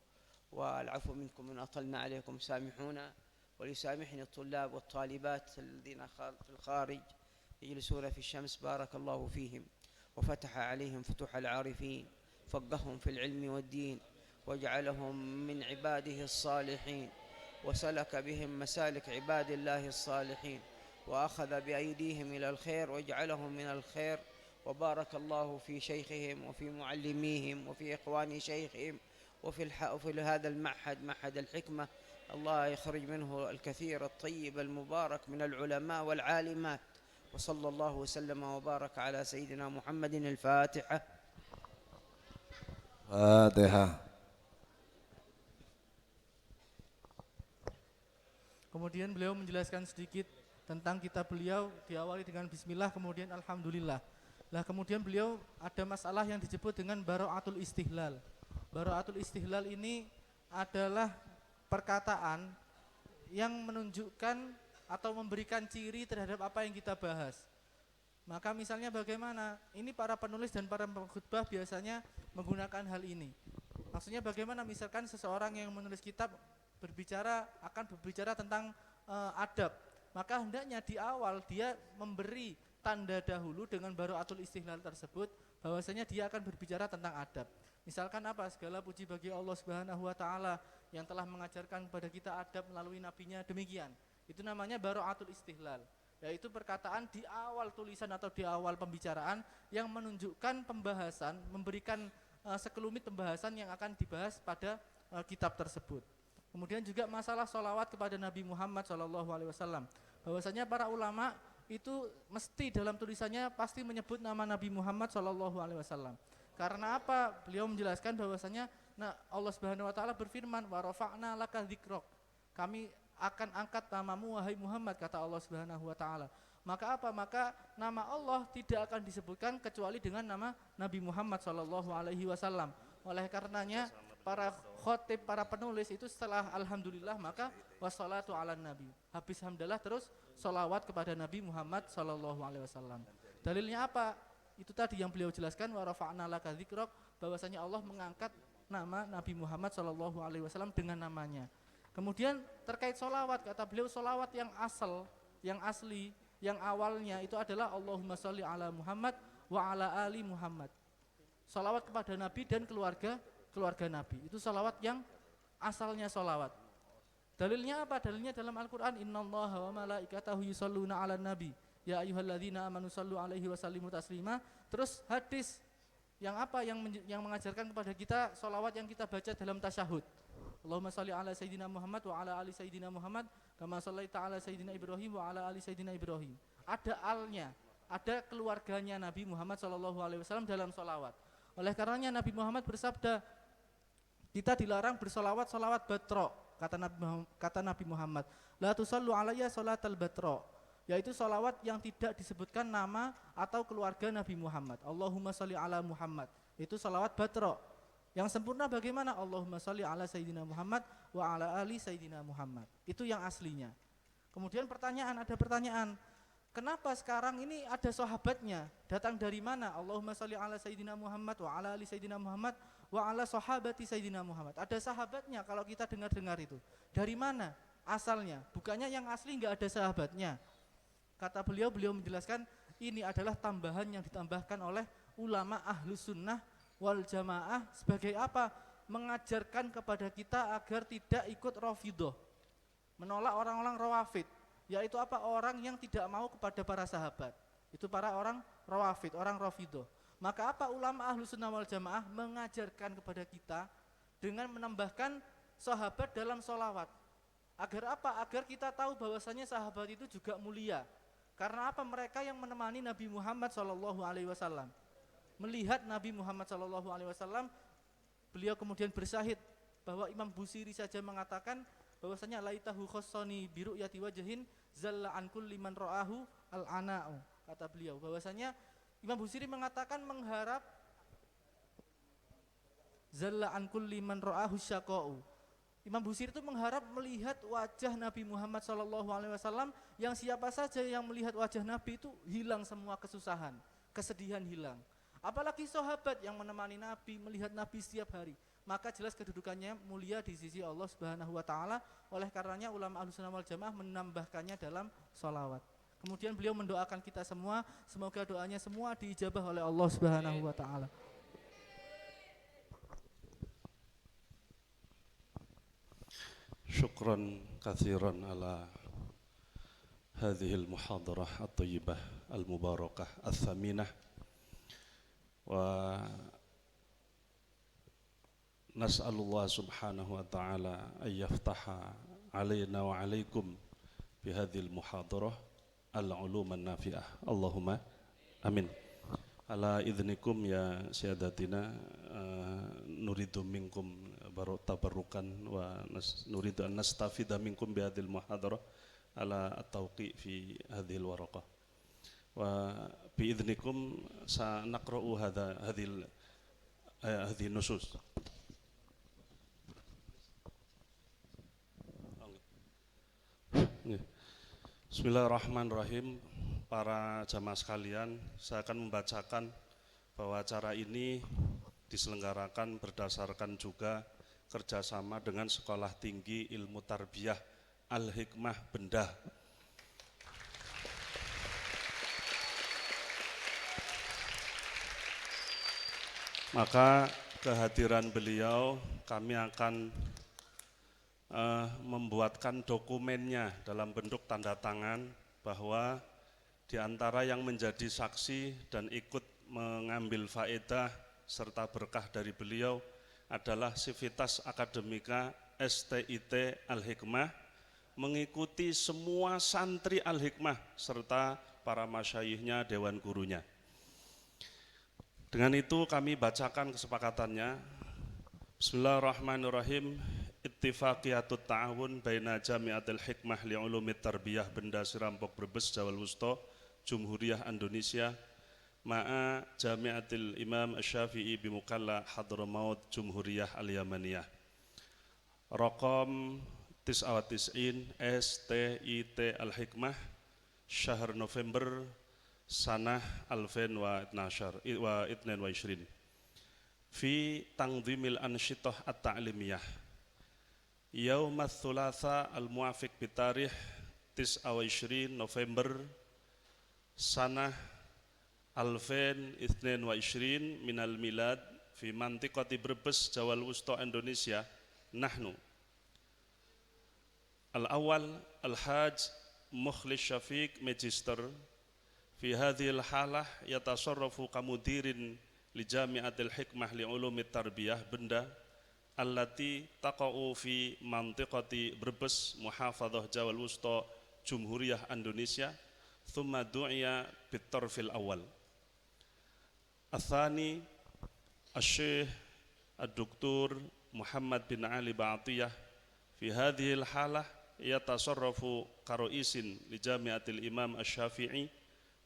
والعفو منكم إن أطلنا عليكم، سامحونا وليسامحني الطلاب والطالبات الذين في الخارج يجلسون في الشمس، بارك الله فيهم وفتح عليهم فتوح العارفين، فقههم في العلم والدين وجعلهم من عباده الصالحين، وسلك بهم مسالك عباد الله الصالحين، وأخذ بأيديهم إلى الخير وجعلهم من الخير. وبارك الله في شيخهم وفي معلميهم وفي إخوان شيخهم وفي هذا المعهد، معهد الحكمة، الله يخرج منه الكثير الطيب المبارك من العلماء والعالمات. وصلى الله وسلم وبارك على سيدنا محمد. الفاتحة. Kemudian beliau menjelaskan sedikit tentang kitab beliau, diawali dengan bismillah, kemudian alhamdulillah. Lah kemudian beliau ada masalah yang disebut dengan bara'atul istihlal. Bara'atul istihlal ini adalah perkataan yang menunjukkan atau memberikan ciri terhadap apa yang kita bahas. Maka misalnya bagaimana? Ini para penulis dan para pengkhutbah biasanya menggunakan hal ini. Maksudnya bagaimana? Misalkan seseorang yang menulis kitab akan berbicara tentang adab, maka hendaknya di awal dia memberi tanda dahulu dengan bara'atul istihlal tersebut bahwasanya dia akan berbicara tentang adab. Misalkan apa? Segala puji bagi Allah Subhanahu wa taala yang telah mengajarkan kepada kita adab melalui nabinya, demikian. Itu namanya bara'atul istihlal, yaitu perkataan di awal tulisan atau di awal pembicaraan yang menunjukkan pembahasan, memberikan sekelumit pembahasan yang akan dibahas pada kitab tersebut. Kemudian juga masalah sholawat kepada Nabi Muhammad SAW, bahwasanya para ulama itu mesti dalam tulisannya pasti menyebut nama Nabi Muhammad SAW. Karena apa? Beliau menjelaskan bahwasanya Allah Subhanahu wa taala berfirman wa rafa'na laka dzikrok. Kami akan angkat namamu wahai Muhammad, kata Allah Subhanahu wa taala. Maka apa? Maka nama Allah tidak akan disebutkan kecuali dengan nama Nabi Muhammad SAW. Oleh karenanya para khotib, para penulis itu setelah alhamdulillah maka wassalatu ala nabi, habis hamdalah terus sholawat kepada Nabi Muhammad Sallallahu Alaihi Wasallam. Dalilnya apa? Itu tadi yang beliau jelaskan, wa rafa'na laka dzikrok, bahwasanya Allah mengangkat nama Nabi Muhammad Sallallahu Alaihi Wasallam dengan namanya. Kemudian terkait sholawat, kata beliau, sholawat yang asal, yang asli, yang awalnya itu adalah Allahumma sholli ala Muhammad wa ala ali Muhammad. Sholawat kepada Nabi dan keluarga Nabi. Itu sholawat yang asalnya sholawat. Dalilnya apa? Dalilnya dalam Al-Quran, innallaha wa malaikatahu yusholluna ala nabi ya ayyuhalladzina amanu shollu alaihi wa sallimu taslima. Terus hadis yang apa? Yang mengajarkan kepada kita sholawat yang kita baca dalam tasyahud. Allahumma sholli ala sayyidina Muhammad wa ala ali sayyidina Muhammad kama shallaita ala sayyidina Ibrahim wa ala ali sayyidina Ibrahim. Ada alnya, ada keluarganya Nabi Muhammad sallallahu alaihi wasallam dalam sholawat. Oleh karenanya Nabi Muhammad bersabda, kita dilarang bersolawat batro, kata Nabi Muhammad. La tusallu alayya sholatal batro, yaitu solawat yang tidak disebutkan nama atau keluarga Nabi Muhammad. Allahumma sholli ala Muhammad, itu solawat batro. Yang sempurna bagaimana? Allahumma sholli ala Sayyidina Muhammad wa ala ali Sayyidina Muhammad. Itu yang aslinya. Kemudian ada pertanyaan, kenapa sekarang ini ada sahabatnya? Datang dari mana? Allahumma sholli ala Sayyidina Muhammad wa ala ali Sayyidina Muhammad wa ala sahabati Sayyidina Muhammad. Ada sahabatnya kalau kita dengar itu. Dari mana asalnya? Bukannya yang asli enggak ada sahabatnya. Kata beliau menjelaskan, ini adalah tambahan yang ditambahkan oleh ulama ahlus sunnah wal jamaah sebagai apa? Mengajarkan kepada kita agar tidak ikut Rafidhah, menolak orang-orang Rawafid, yaitu apa? Orang yang tidak mau kepada para sahabat. Itu para orang Rawafid, orang Rafidhah. Maka apa? Ulama Ahlus Sunnah wal Jamaah mengajarkan kepada kita dengan menambahkan sahabat dalam sholawat. Agar apa? Agar kita tahu bahwasanya sahabat itu juga mulia. Karena apa? Mereka yang menemani Nabi Muhammad SAW. Melihat Nabi Muhammad SAW, beliau kemudian bersyahid bahwa Imam Busiri saja mengatakan bahwasanya laitahu khossoni biru'yati wajhin zalla an kulli man ra'ahu al-ana'u. Kata beliau bahwasanya Imam Busiri mengatakan mengharap zalla an kulli man ra'ahu syaqa'u. Imam Busiri itu mengharap melihat wajah Nabi Muhammad SAW, yang siapa saja yang melihat wajah Nabi itu hilang semua kesusahan, kesedihan hilang. Apalagi sahabat yang menemani Nabi, melihat Nabi setiap hari, maka jelas kedudukannya mulia di sisi Allah Subhanahu wa taala. Oleh karenanya ulama Ahlussunnah wal Jamaah menambahkannya dalam sholawat. Kemudian beliau mendoakan kita semua, semoga doanya semua diijabah oleh Allah Subhanahu wa taala. Syukran katsiran ala hadhil muhadarah at-thayyibah al-mubarakah ats-tsaminah. Wa nas'alullah subhanahu wa ta'ala ayyaftaha alaina wa alaikum bihadhil muhadarah al-uluman nafi'ah. Allahumma amin. Ala idhnikum ya siyadatina, nuridu minkum tabarrukan wa nuridu an nastafida minkum bihadhil muhadarah ala at-tawqi fi hadhil waraqah. Wa biidnikum sanaqra'u hadhihi nusus. Bismillahirrahmanirrahim. Para jamaah sekalian, saya akan membacakan bahwa acara ini diselenggarakan berdasarkan juga kerjasama dengan Sekolah Tinggi Ilmu Tarbiyah Al-Hikmah Bendah. Maka kehadiran beliau kami akan membuatkan dokumennya dalam bentuk tanda tangan bahwa di antara yang menjadi saksi dan ikut mengambil faedah serta berkah dari beliau adalah Sivitas Akademika STIT Al-Hikmah, mengikuti semua santri Al-Hikmah serta para masyayikhnya, dewan gurunya. Dengan itu kami bacakan kesepakatannya. Bismillahirrahmanirrahim. Ittifaqiyatut ta'awun baina Jami'atil Hikmah li'ulumit tarbiyah Benda Sirampok Brebes Jawa Wusto Jumhuriyah Indonesia ma'a Jami'atil Imam Asy-Syafi'i Bimukalla Hadramaut Jumhuriyah Al-Yamaniyah. Raqam 99 STIT Al-Hikmah syahr November sanah 2022 fi tangdhimil ansyitah at-ta'limiyah yaum ats-tsulatsa al-muwafiq bi tarikh 29 November sanah 2022 minal milad fi mantiqati Brebes Jawa Wusta Indonesia nahnu al-awwal al-hajj Mukhlis Syafiq Magister fi hadhil halah yatasarrafu kamudirin li Jami'atil Hikmah li Ulumit Tarbiyah Benda allati taqa'u fi mantiqati Brebes Muhafadzah Jawa Wusta Jumhuriyah Indonesia thumma du'iya bit-tarfil awal. Atsani Asy-Syaikh Ad-Doktor Muhammad bin Ali Ba'atiyah fi hadhil halah yatasarrafu karoisin li Jami'atil Imam Asy-Syafi'i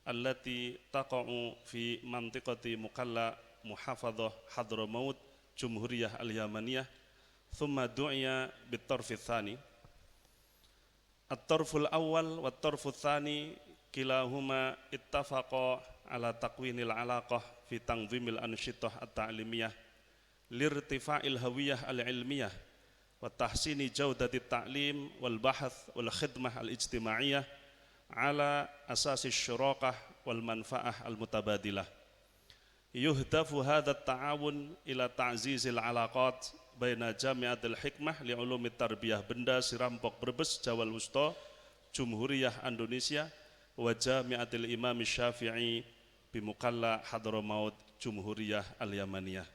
allati taqa'u fi mantiqati Muqalla Muhafadzah Hadramaut Jumhuriyah Al-Yamaniyah thumma du'iya bit-tarfil tsani. At-tarful awal wa at-tarful tsani kilahuma ittafaqa ala taqwinil alaqah fi tanzimil ansyitah at-ta'limiyah lirtifa'il hawiyah al-ilmiyah wa tahsini jawdatit ta'lim wal bahath wal khidmah al-ijtima'iyah ala asasi syurakah wal manfa'ah al-mutabadilah. Yuhdafu hadha at-ta'awun ila ta'zizil alaqat baina Jami'atil Hikmah li Ulumit Tarbiyah Benda Sirampok Brebes Jawa Wusta Jumhuriyah Indonesia wa Jami'atil Imam Syafi'i bi Muqalla Hadramaut Jumhuriyah Al-Yamaniyah.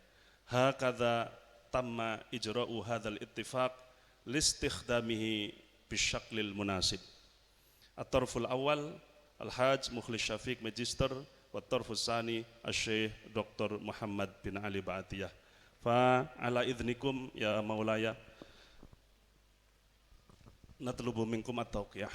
Hakadha tamma ijra'u hadzal ittifaq listikhdamihi bisyaklil munasib. At-tarful awal Al-Hajj Mukhlis Syafiq Magister wa at-tarfus tsani Asy-Syaikh Dr. Muhammad bin Ali Ba'atiyah. Fa ala idnikum ya maulaya natlubu minkum at-tawqiyah.